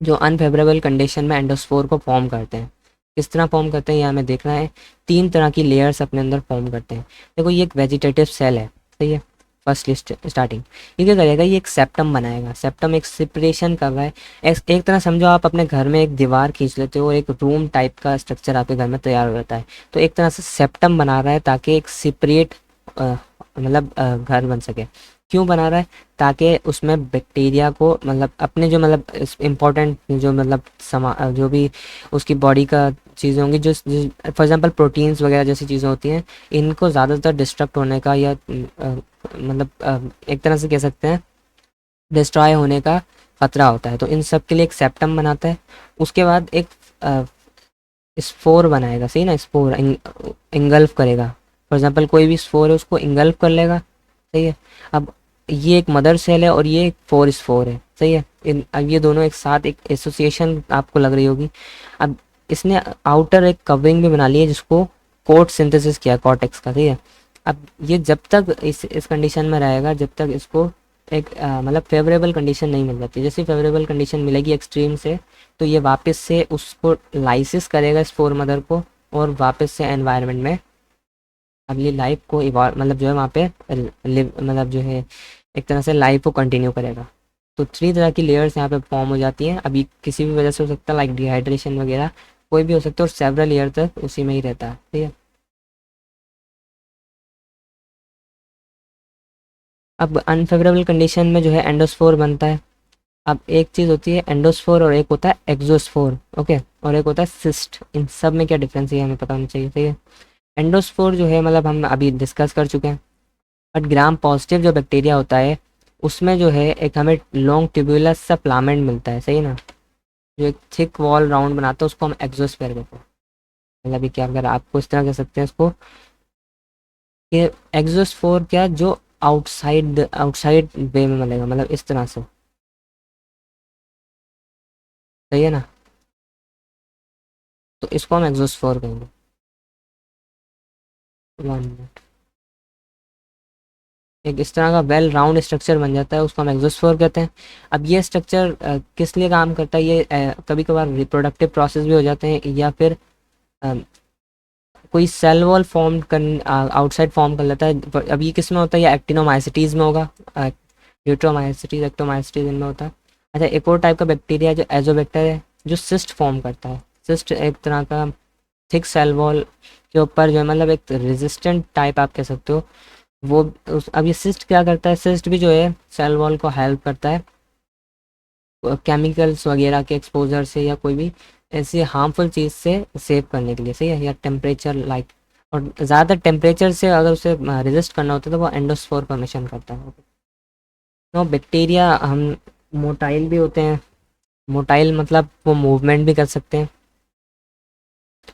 जो अनफेवरेबल कंडीशन में एंडोस्पोर को फॉर्म करते हैं। किस तरह फॉर्म करते हैं ये हमें देखना है। 3 तरह की लेयर्स अपने अंदर फॉर्म करते हैं। देखो ये एक वेजिटेटिव सेल है, सही है। फर्स्ट लिस्ट स्टार्टिंग ये क्या करेगा, ये एक सेप्टम बनाएगा। सेप्टम एक सेपरेशन कर रहा है। एक तरह समझो आप अपने घर में एक दीवार खींच लेते हो और एक रूम टाइप का स्ट्रक्चर आपके घर में तैयार हो जाता है। तो एक तरह से सेप्टम बना रहा है ताकि एक सेपरेट मतलब घर बन सके। क्यों बना रहा है, ताकि उसमें बैक्टीरिया को मतलब अपने जो मतलब इम्पोर्टेंट जो मतलब जो भी उसकी बॉडी का चीज़ें होंगी, जो फॉर एग्जांपल प्रोटीन्स वगैरह जैसी चीज़ें होती हैं, इनको ज़्यादातर डिस्टर्ब होने का या मतलब एक तरह से कह सकते हैं डिस्ट्रॉय होने का खतरा होता है। तो इन सब के लिए एक सेप्टम बनाता है। उसके बाद एक स्पोर बनाएगा, सही ना, स्पोर इंगल्फ करेगा। फॉर एग्जांपल कोई भी स्पोर है उसको इंगल्फ कर लेगा, सही है। अब ये एक मदर सेल है और ये एक फोर स्पोर है, सही है। अब ये दोनों एक साथ एक एसोसिएशन आपको लग रही होगी। अब इसने आउटर एक कवरिंग भी बना ली है जिसको कोट सिंथेसिस किया कॉर्टेक्स का, ठीक है। अब ये जब तक इस कंडीशन में रहेगा जब तक इसको एक मतलब फेवरेबल कंडीशन नहीं मिल जाती। जैसे फेवरेबल कंडीशन मिलेगी एक्सट्रीम से, तो ये वापस से उसको लाइसिस करेगा स्पोर मदर को, और वापस से एनवायरनमेंट में अगली लाइफ को इवॉल्व मतलब जो है वहाँ पे लिव मतलब जो है एक तरह से लाइफ को कंटिन्यू करेगा। तो 3 तरह की लेयर्स यहाँ पे फॉर्म हो जाती हैं। अभी किसी भी वजह से हो सकता है, लाइक डिहाइड्रेशन वगैरह कोई भी हो सकता है, और सेवरल ईयर तक उसी में ही रहता है, ठीक है। अब अनफेवरेबल कंडीशन में जो है एंडोस्पोर बनता है। अब एक चीज़ होती है एंडोस्पोर और एक होता है एक्सोस्पोर, ओके, और एक होता है सिस्ट। इन सब में क्या डिफरेंस है हमें पता होना चाहिए, ठीक है। एंडोस्पोर जो है मतलब हम अभी डिस्कस कर चुके हैं। बट ग्राम पॉजिटिव जो बैक्टीरिया होता है उसमें जो है एक हमें लॉन्ग ट्यूबुलस सा फिलामेंट मिलता है, सही ना, जो एक थिक वॉल राउंड बनाता है, उसको हम एक्सोस्फेयर कहते हैं। मतलब ये क्या, अगर आपको इस तरह कह सकते हैं इसको, ये एक्सोस्फोर क्या, जो आउटसाइड आउटसाइड वे में मिलेगा, मतलब इस तरह से, सही है ना। तो इसको हम एक्सोस्फोर कहेंगे। 1 मिनट। एक इस तरह का वेल राउंड स्ट्रक्चर बन जाता है, उसको हम एक्सोस्फोर कहते हैं। अब ये स्ट्रक्चर किस लिए काम करता है, ये कभी कभार रिप्रोडक्टिव प्रोसेस भी हो जाते हैं, या फिर अ, कोई सेल वॉल फॉर्म कर आउटसाइड फॉर्म कर लेता है। अब ये किस में होता है, या एक्टिनोमाइसिटीज़ में होगा, ड्यूट्रोमाइसिटीज एक्टोमाइसिटीज इनमें होता है। अच्छा, एक और टाइप का बैक्टीरिया है जो एजोबैक्टर है, जो सिस्ट फॉर्म करता है। सिस्ट एक तरह का थिक सेल वॉल के ऊपर जो है मतलब एक रेजिस्टेंट टाइप आप कह सकते हो वो अब ये सिस्ट क्या करता है, सिस्ट भी जो है सेल वॉल को हेल्प करता है केमिकल्स वगैरह के एक्सपोजर से या कोई भी ऐसी हार्मफुल चीज़ से सेव करने के लिए, सही है, या टेम्परेचर लाइक। और ज़्यादातर टेम्परेचर से अगर उसे रेजिस्ट करना होता है तो वो एंडोस्पोर परमिशन करता है। तो बैक्टीरिया हम मोटाइल भी होते हैं। मोटाइल मतलब वो मूवमेंट भी कर सकते हैं।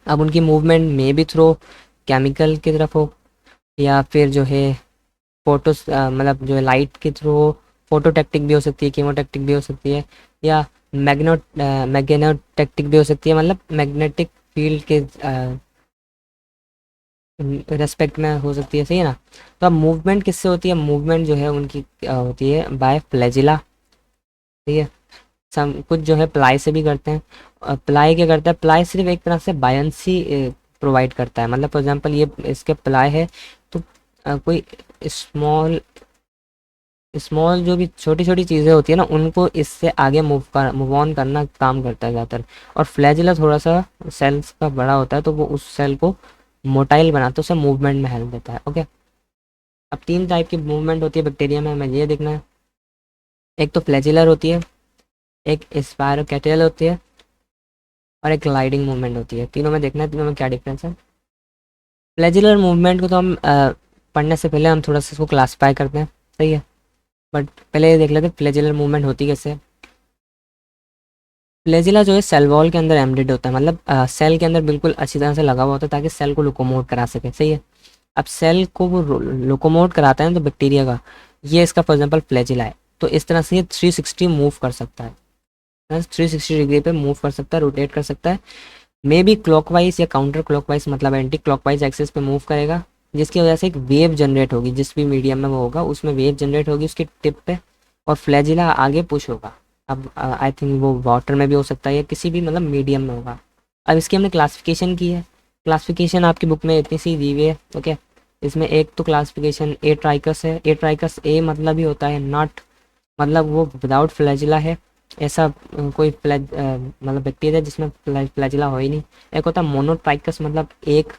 अब उनकी मूवमेंट में भी थ्रो केमिकल की तरफ हो, या फिर जो है फोटो मतलब जो है लाइट के थ्रू हो। फोटोटेक्टिक भी हो सकती है, कीमोटेक्टिक भी हो सकती है, या मैग्नेटोटेक्टिक भी हो सकती है, मतलब मैग्नेटिक फील्ड के रेस्पेक्ट में हो सकती है, सही है ना। तो अब मूवमेंट किससे होती है, मूवमेंट जो है उनकी होती है बाय फ्लैजिला, ठीक है। सम कुछ जो है प्लाई से भी करते हैं। प्लाई क्या करता है, प्लाई सिर्फ एक तरह से बायंसी प्रोवाइड करता है। मतलब फॉर एग्जांपल ये इसके प्लाई है, तो कोई स्मॉल स्मॉल जो भी छोटी छोटी चीज़ें होती है ना उनको इससे आगे मूव ऑन करना काम करता है ज़्यादातर। और फ्लैजिला थोड़ा सा सेल्स का बड़ा होता है, तो वो उस सेल को मोटाइल बनाता है, उसे मूवमेंट में हेल्प देता है, ओके। अब 3 टाइप की मूवमेंट होती है बैक्टीरिया में, हमें ये देखना है। एक तो फ्लैजिलर होती है, एक स्पायरोकेटियल होती है, और एक ग्लाइडिंग मूवमेंट होती है। तीनों में देखना है तीनों में क्या डिफरेंस है। फ्लैजिलर मूवमेंट को तो हम पढ़ने से पहले हम थोड़ा सा इसको क्लासीफाई करते हैं, सही है। बट पहले ये देख लेते हैं फ्लैजिलर मूवमेंट होती कैसे है। फ्लैजिला जो है सेल वॉल के अंदर एम्बेडेड होता है, मतलब सेल के अंदर बिल्कुल अच्छी तरह से लगा हुआ होता है ताकि सेल को लोकोमोट करा सके, सही है। अब सेल को वो लोकोमोट कराता है तो बैक्टीरिया का, ये इसका फॉर एग्जांपल फ्लैजिला है। तो इस तरह से ये 360 मूव कर सकता है, 360 डिग्री पे मूव कर सकता है, रोटेट कर सकता है। मे बी क्लॉकवाइज या काउंटर क्लॉकवाइज, मतलब एंटी क्लॉकवाइज एक्सिस पे मूव करेगा, जिसकी वजह से एक वेव जनरेट होगी। जिस भी मीडियम में वो होगा उसमें वेव जनरेट होगी उसकी टिप पे, और फ्लैजिला आगे पुश होगा। अब आई थिंक वो वाटर में भी हो सकता है या किसी भी मतलब मीडियम में होगा। अब इसकी हमने क्लासिफिकेशन की है। क्लासिफिकेशन आपकी बुक में इतनी सी दी हुई है, ओके। इसमें एक तो क्लासिफिकेशन ए ट्राइकस है। ए ट्राइकस ए मतलब ही होता है नॉट, मतलब वो विदाउट फ्लैजिला है। ऐसा कोई मतलब बैक्टीरिया जिसमें फ्लैजिला हो ही नहीं। एक होता है मोनोट्राइकस, मतलब एक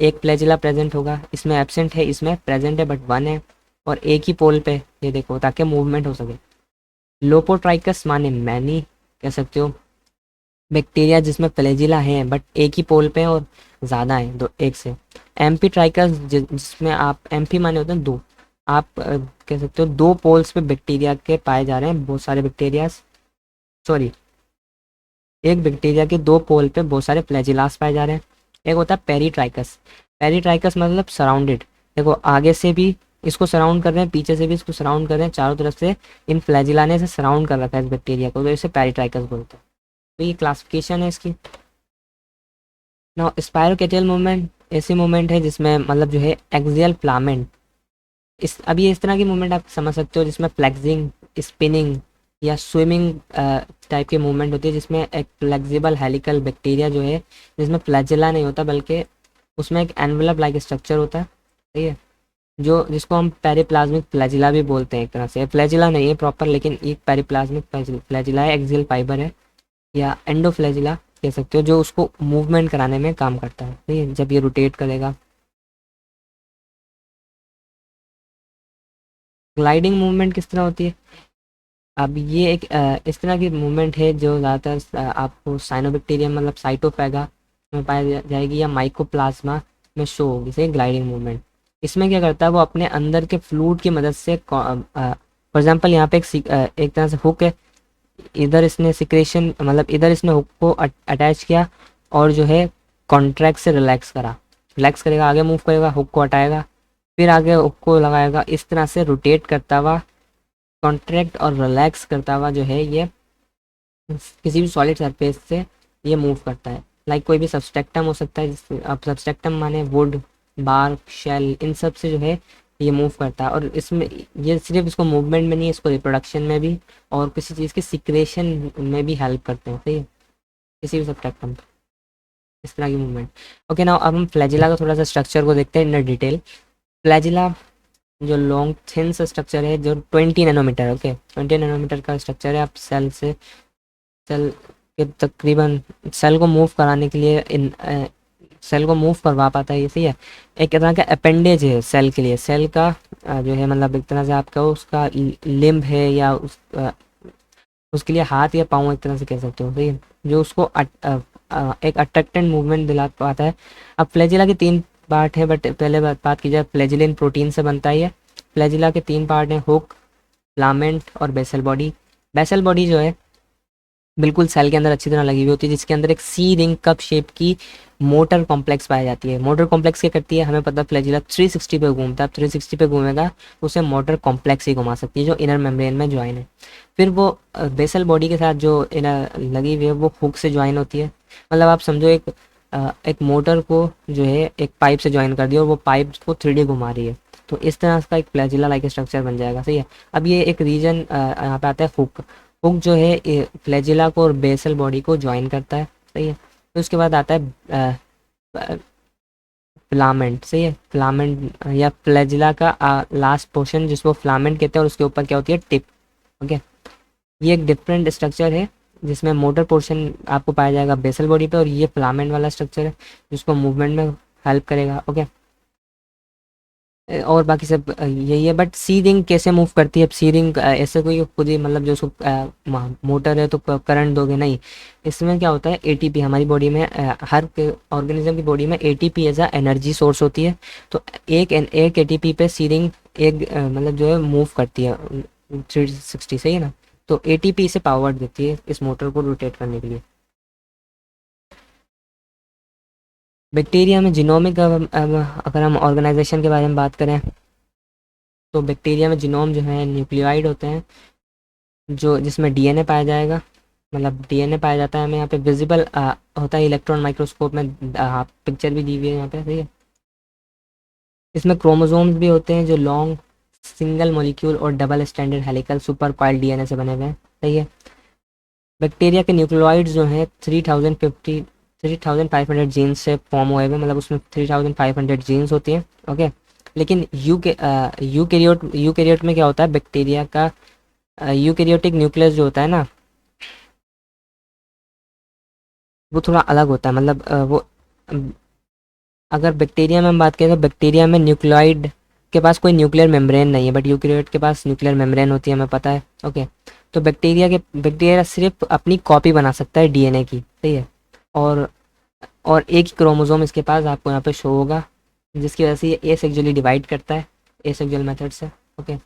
एक फ्लैजिला प्रेजेंट होगा, इसमें एब्सेंट है, इसमें प्रेजेंट है बट वन है, और एक ही पोल पे, ये देखो, ताकि मूवमेंट हो सके। लोपोट्राइकस माने मैनी, कह सकते हो बैक्टीरिया जिसमें फ्लैजिला है बट एक ही पोल पे हैं और ज़्यादा है, दो एक से। एम्पी ट्राइकस जिसमें आप, एम्पी माने होते हैं दो, आप कह सकते हो दो पोल्स पे बैक्टीरिया के पाए जा रहे हैं बहुत सारे बैक्टीरिया, सॉरी, एक बैक्टीरिया के दो पोल पे बहुत सारे फ्लैजिलास पाए जा रहे हैं। एक होता है पेरीट्राइकस। पेरीट्राइकस मतलब सराउंडेड, देखो आगे से भी इसको सराउंड कर रहे हैं, पीछे से भी इसको सराउंड कर रहे हैं, चारों तरफ से इन फ्लैजिला ने से सराउंड कर रखा है इस बैक्टीरिया को, तो इसे पेरीट्राइकस बोलते हैं। तो ये क्लासिफिकेशन है इसकी। ना स्पायरोकेटियल मूवमेंट ऐसी मूवमेंट है जिसमें मतलब जो है एक्सियल फ्लामेंट, इस अब ये इस तरह की मूवमेंट आप समझ सकते हो जिसमें फ्लेक्सिंग, स्पिनिंग या स्विमिंग टाइप की मूवमेंट होती है, जिसमें एक फ्लेक्सिबल हेलिकल बैक्टीरिया जो है, जिसमें फ्लैजिला नहीं होता बल्कि उसमें एक एनवेलप लाइक स्ट्रक्चर होता है, ठीक है, जो जिसको हम पेरिप्लाज्मिक फ्लैजिला भी बोलते हैं। एक तरह से फ्लैजिला नहीं है प्रॉपर, लेकिन एक पेरिप्लाज्मिक फ्लैजिला है, एक्सियल फाइबर है, या एंडोफ्लैजिला कह सकते हो, जो उसको मूवमेंट कराने में काम करता है, ठीक है, जब ये रोटेट करेगा। ग्लाइडिंग मूवमेंट किस तरह होती है? अब ये एक इस तरह की मूवमेंट है जो ज़्यादातर आपको साइनोबैक्टीरियम मतलब साइटोफेगा में पाई जाएगी, या माइकोप्लाज्मा में शो होगी, सही ग्लाइडिंग मूवमेंट। इसमें क्या करता है, वो अपने अंदर के फ्लूइड की मदद से, फॉर एग्जांपल यहाँ पे एक तरह से हुक है, इधर इसने सिक्रेशन मतलब इधर इसने हुक को अटैच किया और जो है कॉन्ट्रैक्ट से रिलैक्स करा, रिलैक्स करेगा, आगे मूव करेगा, हुक को हटाएगा, फिर आगे हुक को लगाएगा, इस तरह से रोटेट करता हुआ, कॉन्ट्रैक्ट और रिलैक्स करता हुआ जो है ये किसी भी सॉलिड सरफेस से ये मूव करता है। लाइक कोई भी सब्सट्रैक्टम हो सकता है, अब सब्सट्रैक्टम माने वुड, बार्क, शेल, इन सब से जो है ये मूव करता है। और इसमें ये सिर्फ इसको मूवमेंट में नहीं, इसको रिप्रोडक्शन में भी और किसी चीज़ के सिक्रेशन में भी हेल्प करते हैं, सही है, किसी भी सब्सट्रैक्टम, इस तरह की मूवमेंट। ओके, नाउ अब हम फ्लैजिला का थोड़ा सा स्ट्रक्चर को देखते हैं इन डिटेल। फ्लैजिला जो लॉन्ग थिन सा स्ट्रक्चर है, जो 20 नैनोमीटर, ओके 20 नैनोमीटर का स्ट्रक्चर है। आप सेल के तकरीबन सेल को मूव कराने के लिए इन सेल को मूव करवा पाता है, ये सही है। एक तरह का अपेंडेज है सेल के लिए, सेल का जो है मतलब एक तरह से आपका उसका लिम्ब है, या उसके लिए हाथ या पाँव एक तरह से कह सकते हो, सही है, जो उसको एक अट्रैक्टेंट मूवमेंट दिला पाता है। अब फ्लैजिला के तीन पार्ट है, बट पहले बात की जाए, फ्लैजिलिन प्रोटीन से बनता है ये। फ्लैजिला के तीन पार्ट हैं, हुक, फिलामेंट और बेसल बॉडी। बेसल बॉडी जो है बिल्कुल सेल के अंदर अच्छी तरह लगी हुई होती है, जिसके अंदर एक सी रिंग कप शेप की मोटर कॉम्प्लेक्स पाई जाती है। मोटर कॉम्प्लेक्स क्या करती है, हमें पता है फ्लैजिला 360 पे घूमता है, 360 पे घूमेगा तो उसे मोटर कॉम्प्लेक्स ही घुमा सकती है, जो इनर मेम्ब्रेन में ज्वाइन है। फिर वो बेसल बॉडी के साथ जो इनर लगी हुई है वो हुक से ज्वाइन होती है। मतलब आप समझो एक मोटर को जो है एक पाइप से ज्वाइन कर दिया और वो पाइप को 3D घुमा रही है, तो इस तरह का एक फ्लैजिला लाइक स्ट्रक्चर बन जाएगा, सही है। अब ये एक रीजन यहाँ पे आता है हुक। हुक जो है फ्लैजिला को और बेसल बॉडी को ज्वाइन करता है, सही है। तो उसके बाद आता है फिलामेंट, सही है। फिलामेंट या फ्लैजिला का लास्ट पोर्शन जिसको फिलामेंट कहते हैं, और उसके ऊपर क्या होती है, टिप, ओके। ये एक डिफरेंट स्ट्रक्चर है जिसमें मोटर पोर्शन आपको पाया जाएगा बेसल बॉडी पे, और ये फिलामेंट वाला स्ट्रक्चर है जिसको मूवमेंट में हेल्प करेगा, ओके। और बाकी सब यही है, बट सी रिंग कैसे मूव करती है? अब सी रिंग ऐसे कोई खुद ही मतलब जो उसको मोटर है तो करंट दोगे नहीं। इसमें क्या होता है, एटीपी हमारी बॉडी में हर ऑर्गेनिज्म की बॉडी में ATP as a energy source होती है। तो एक एटीपी पे सी रिंग एक मतलब जो है मूव करती है 360, सही है ना। तो एटीपी इसे पावर देती है इस मोटर को रोटेट करने के लिए। बैक्टीरिया में जीनोमिक, अगर हम ऑर्गेनाइजेशन के बारे में बात करें, तो बैक्टीरिया में जीनोम जो है न्यूक्लियोइड होते हैं, जो जिसमें डीएनए पाया जाएगा, मतलब डीएनए पाया जाता है हमें यहाँ पे विजिबल होता है इलेक्ट्रॉन माइक्रोस्कोप में, पिक्चर भी दी हुई है यहाँ पे, सही है। इसमें क्रोमोसोम्स भी होते हैं जो लॉन्ग सिंगल मॉलिक्यूल और double standard helical super coil DNA से बने हुए हैं, सही है। बैक्टीरिया के न्यूक्लियोइड्स जो हैं 3500 जीन्स से फॉर्म हुए हुए, मतलब उसमें 3500 जीन्स होती हैं। ओके, लेकिन यूकेरियोट में क्या होता है, बैक्टीरिया का यूकेरियोटिक न्यूक्लियस जो होता है ना, वो थोड़ा अलग होता है। मतलब अगर बैक्टीरिया में हम बात करें तो बैक्टीरिया में न्यूक्लियोइड के पास कोई न्यूक्लियर मेम्ब्रेन नहीं है, बट यूकेरियोट के पास न्यूक्लियर मेम्ब्रेन होती है, हमें पता है। ओके, तो बैक्टीरिया सिर्फ अपनी कॉपी बना सकता है डीएनए की, सही है। और एक ही क्रोमोसोम इसके पास आपको यहाँ पे शो होगा, जिसकी वजह से ये एसेक्सुअली डिवाइड करता है, एसेक्सुअल मेथड से। ओके,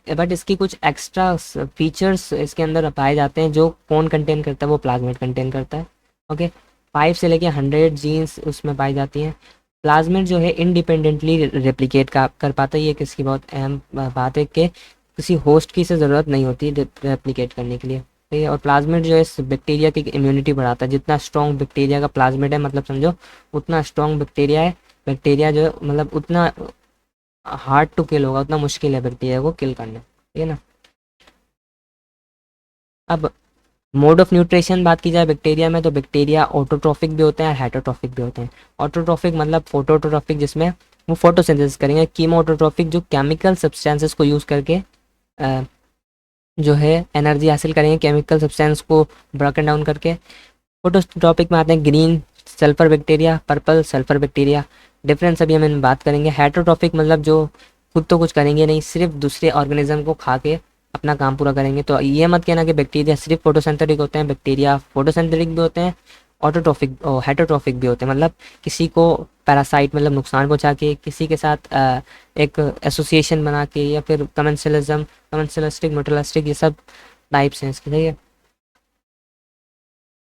बट इसकी कुछ एक्स्ट्रा फीचर्स इसके अंदर पाए जाते हैं, जो कौन कंटेन करता है, वो प्लाज्मिड कंटेन करता है। ओके, 5 से लेके 100 जीन्स उसमें पाई जाती हैं। प्लाज्मिड जो है इंडिपेंडेंटली रेप्लिकेट कर पाता है। ये किसकी बहुत अहम बात है कि किसी होस्ट की से ज़रूरत नहीं होती रेप्लिकेट करने के लिए, ठीक है। और प्लाज्मिड जो है इस बैक्टीरिया की इम्यूनिटी बढ़ाता है। जितना स्ट्रॉन्ग बैक्टीरिया का प्लाज्मिड है, मतलब समझो उतना स्ट्रॉन्ग बैक्टीरिया है। बैक्टीरिया जो है मतलब उतना हार्ड टू किल होगा, उतना मुश्किल है बैक्टीरिया को किल करना, ठीक है ना। अब मोड ऑफ न्यूट्रिशन बात की जाए बैक्टीरिया में, तो बैक्टीरिया ऑटोट्रॉफिक भी होते हैं और हेटरोट्रॉफिक भी होते हैं। ऑटोट्रॉफिक मतलब फोटोट्रॉफिक, जिसमें वो फोटोसिंथेसिस करेंगे। कीमोटोट्रॉफिक जो केमिकल सब्सटेंसेस को यूज़ करके अ, जो है एनर्जी हासिल करेंगे, केमिकल सब्सटेंस को ब्रोकन डाउन करके। फोटोट्रॉपिक में आते हैं green sulphur bacteria, purple sulphur bacteria. Difference अभी हम इन बात करेंगे। हेटरोट्रॉफिक मतलब जो खुद तो कुछ करेंगे नहीं, सिर्फ दूसरे ऑर्गेनिज्म को खा के अपना काम पूरा करेंगे। तो ये मत कहना कि बैक्टीरिया सिर्फ फोटोसिंथेटिक होते हैं, बैक्टीरिया फोटोसिंथेटिक भी होते हैं, ऑटोट्रॉफिक और हेटरोट्रॉफिक भी होते हैं। मतलब किसी को पैरासाइट मतलब नुकसान पहुंचा के, किसी के साथ एक एसोसिएशन बना के, या फिर कमेंसलिज्म, कमेंसलिस्टिक, म्यूटलिस्टिक, ये सब टाइप्स हैं इसके, सही है।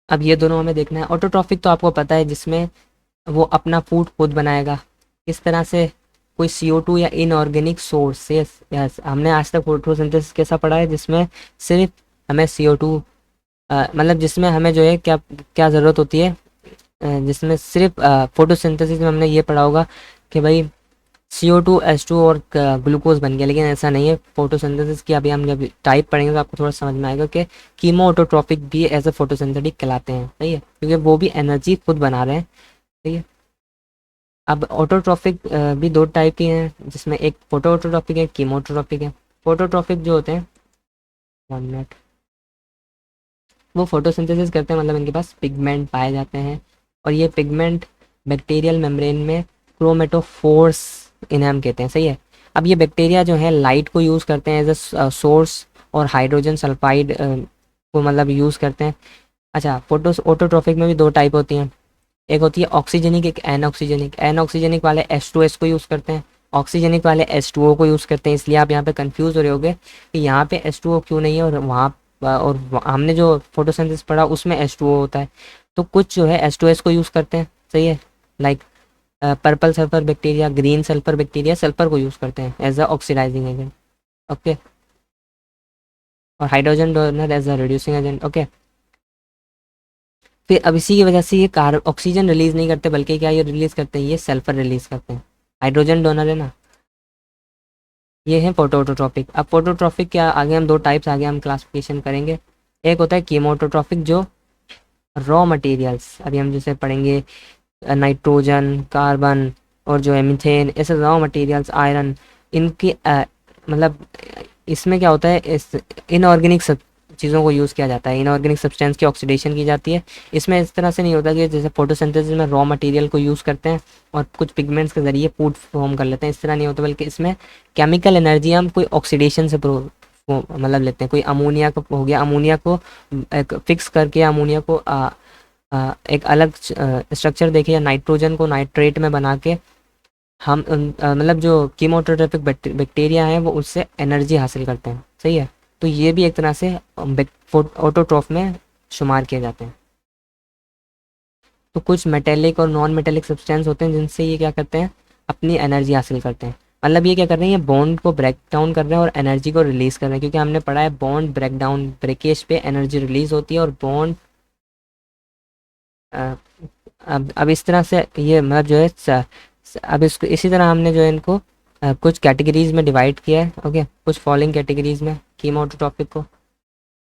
अब ये दोनों हमें देखना है। ऑटोट्रॉफिक तो आपको पता है, जिसमें वो अपना फूड खुद बनाएगा। किस तरह से, कोई CO2 या इनऑर्गेनिक सोर्स से। यस, हमने आज तक फोटोसिंथेसिस कैसा पढ़ा है, जिसमें सिर्फ हमें CO2 मतलब जिसमें हमें जो है क्या क्या ज़रूरत होती है, जिसमें सिर्फ फोटोसिंथेसिस में हमने ये पढ़ा होगा कि भाई CO2 H2 और ग्लूकोज बन गया। लेकिन ऐसा नहीं है। फोटोसिंथेसिस की अभी हम जब टाइप पढ़ेंगे तो आपको थोड़ा समझ में आएगा कि कीमो ऑटोट्रॉफिक भी एज ए फोटोसिंथेटिक कहलाते हैं, सही है, क्योंकि वो भी एनर्जी खुद बना रहे हैं, सही है। अब ऑटोट्रॉफिक भी दो टाइप की हैं, जिसमें एक फोटो ऑटोट्रॉफिक है, कीमो ऑटोट्रॉफिक है। फोटोट्रॉफिक जो होते हैं, 1 मिनट, वो फोटोसिंथेसिस करते हैं, मतलब इनके पास पिगमेंट पाए जाते हैं। और ये पिगमेंट बैक्टीरियल मेम्ब्रेन में क्रोमेटोफोर्स, इन्हें हम कहते हैं, सही है। अब ये बैक्टीरिया जो है लाइट को यूज़ करते हैं एज अ सोर्स, और हाइड्रोजन सल्फाइड को मतलब यूज़ करते हैं। अच्छा, फोटो ऑटोट्रॉफिक में भी दो टाइप होती हैं। एक होती है ऑक्सीजनिक, एक एनऑक्सीजनिक। एनऑक्सीजनिक वाले H2S को यूज़ करते हैं, ऑक्सीजनिक वाले H2O को यूज़ करते हैं। इसलिए आप यहाँ पे कंफ्यूज हो रहे होगे कि यहाँ पे H2O क्यों नहीं है, और हमने जो फोटोसिंथेसिस पढ़ा उसमें H2O होता है। तो कुछ जो है H2S को यूज़ करते हैं, सही है। Like purple sulphur bacteria, green sulphur bacteria sulphur को यूज़ करते हैं as a oxidising agent. Okay, और hydrogen donor as a reducing agent. Okay, फिर अब इसी की वजह से ये कार्बन ऑक्सीजन रिलीज नहीं करते, बल्कि क्या ये रिलीज करते हैं, ये सल्फर रिलीज करते हैं। हाइड्रोजन डोनर है ना। ये है फोटोट्रॉपिक। अब फोटोट्रॉपिक क्या, आगे हम दो टाइप्स आगे हम क्लासिफिकेशन करेंगे। एक होता है कीमोटोट्रॉपिक, जो रॉ मटेरियल्स अभी हम जैसे पढ़ेंगे, नाइट्रोजन, कार्बन और जो है मीथेन, ऐसे रॉ मटेरियल्स, आयरन, इनकी मतलब इसमें क्या होता है, इस इनऑर्गेनिक सब चीज़ों को यूज़ किया जाता है। इनऑर्गेनिक सब्सटेंस की ऑक्सीडेशन की जाती है। इसमें इस तरह से नहीं होता कि जैसे फोटोसिंथेसिस में रॉ मटेरियल को यूज़ करते हैं और कुछ पिगमेंट्स के ज़रिए फूड फॉर्म कर लेते हैं, इस तरह नहीं होता। बल्कि इसमें केमिकल एनर्जी हम कोई ऑक्सीडेशन से मतलब लेते हैं। कोई अमोनिया को हो गया, अमोनिया को एक फिक्स करके, अमोनिया को एक अलग स्ट्रक्चर देके, या नाइट्रोजन को नाइट्रेट में बना के हम मतलब जो कीमोटोट्रॉपिक बैक्टीरिया हैं वो उससे एनर्जी हासिल करते हैं, सही है। तो ये भी एक तरह से ऑटोट्रॉफ में शुमार किए जाते हैं। तो कुछ मेटेलिक और नॉन मेटेलिक सब्सटेंस होते हैं जिनसे ये क्या करते हैं, अपनी एनर्जी हासिल करते हैं। मतलब ये क्या कर रहे हैं, ये बॉन्ड को ब्रेक डाउन कर रहे हैं और एनर्जी को रिलीज़ कर रहे हैं। क्योंकि हमने पढ़ा है बॉन्ड ब्रेक डाउन, ब्रेकेज पे एनर्जी रिलीज होती है, और बॉन्ड अब इस तरह से ये मतलब जो है अब इसको इसी तरह हमने जो है इनको कुछ कैटेगरीज में डिवाइड किया है। ओके, कुछ फॉलोइंग कैटेगरीज में कीमोटोटॉपिक को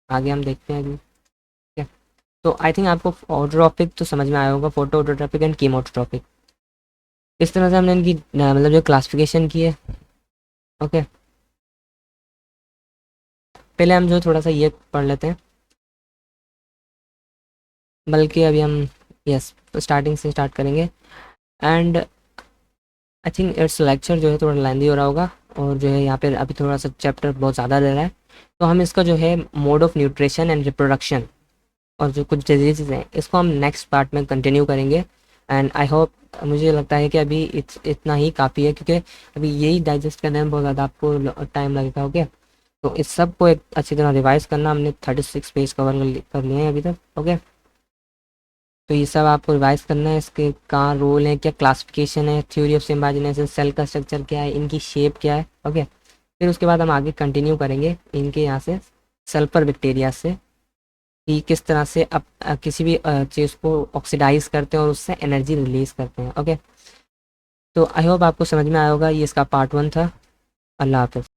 आगे हम देखते हैं अभी। ठीक है, तो आई थिंक आपको ऑटोट्रॉपिक तो समझ में आया होगा, फोटो ऑटोट्रॉपिक एंड कीमोटोट्रॉपिक। इस तरह से हमने इनकी मतलब जो क्लासिफिकेशन की है। ओके, पहले हम जो थोड़ा सा ये पढ़ लेते हैं, बल्कि अभी हम यस स्टार्टिंग से स्टार्ट करेंगे। And I think it's lecture जो है थोड़ा लेंदी हो रहा होगा, और जो है यहाँ पे अभी थोड़ा सा चैप्टर बहुत ज़्यादा दे रहा है। तो हम इसका जो है mode of nutrition and reproduction और जो कुछ डिजीज़ हैं इसको हम नेक्स्ट पार्ट में कंटिन्यू करेंगे। एंड आई होप, मुझे लगता है कि अभी इतना ही काफ़ी है, क्योंकि अभी यही डाइजेस्ट करने में बहुत ज़्यादा आपको टाइम लगेगा। ओके, तो इस सब को एक अच्छी तरह रिवाइज करना, हमने 36 पेज कवर कर लिए हैं अभी तक। ओके, तो ये सब आपको रिवाइज करना है, इसके कहाँ रोल है, क्या क्लासिफिकेशन है, थ्योरी ऑफ सिम्बायोजेनेसिस, सेल का स्ट्रक्चर क्या है, इनकी शेप क्या है। ओके, फिर उसके बाद हम आगे कंटिन्यू करेंगे इनके यहाँ से सल्फर बैक्टीरिया से, कि किस तरह से किसी भी चीज़ को ऑक्सीडाइज करते हैं और उससे एनर्जी रिलीज करते हैं। ओके, तो आई होप आपको समझ में आया होगा। ये इसका पार्ट 1 था। अल्लाह हाफ़िज़।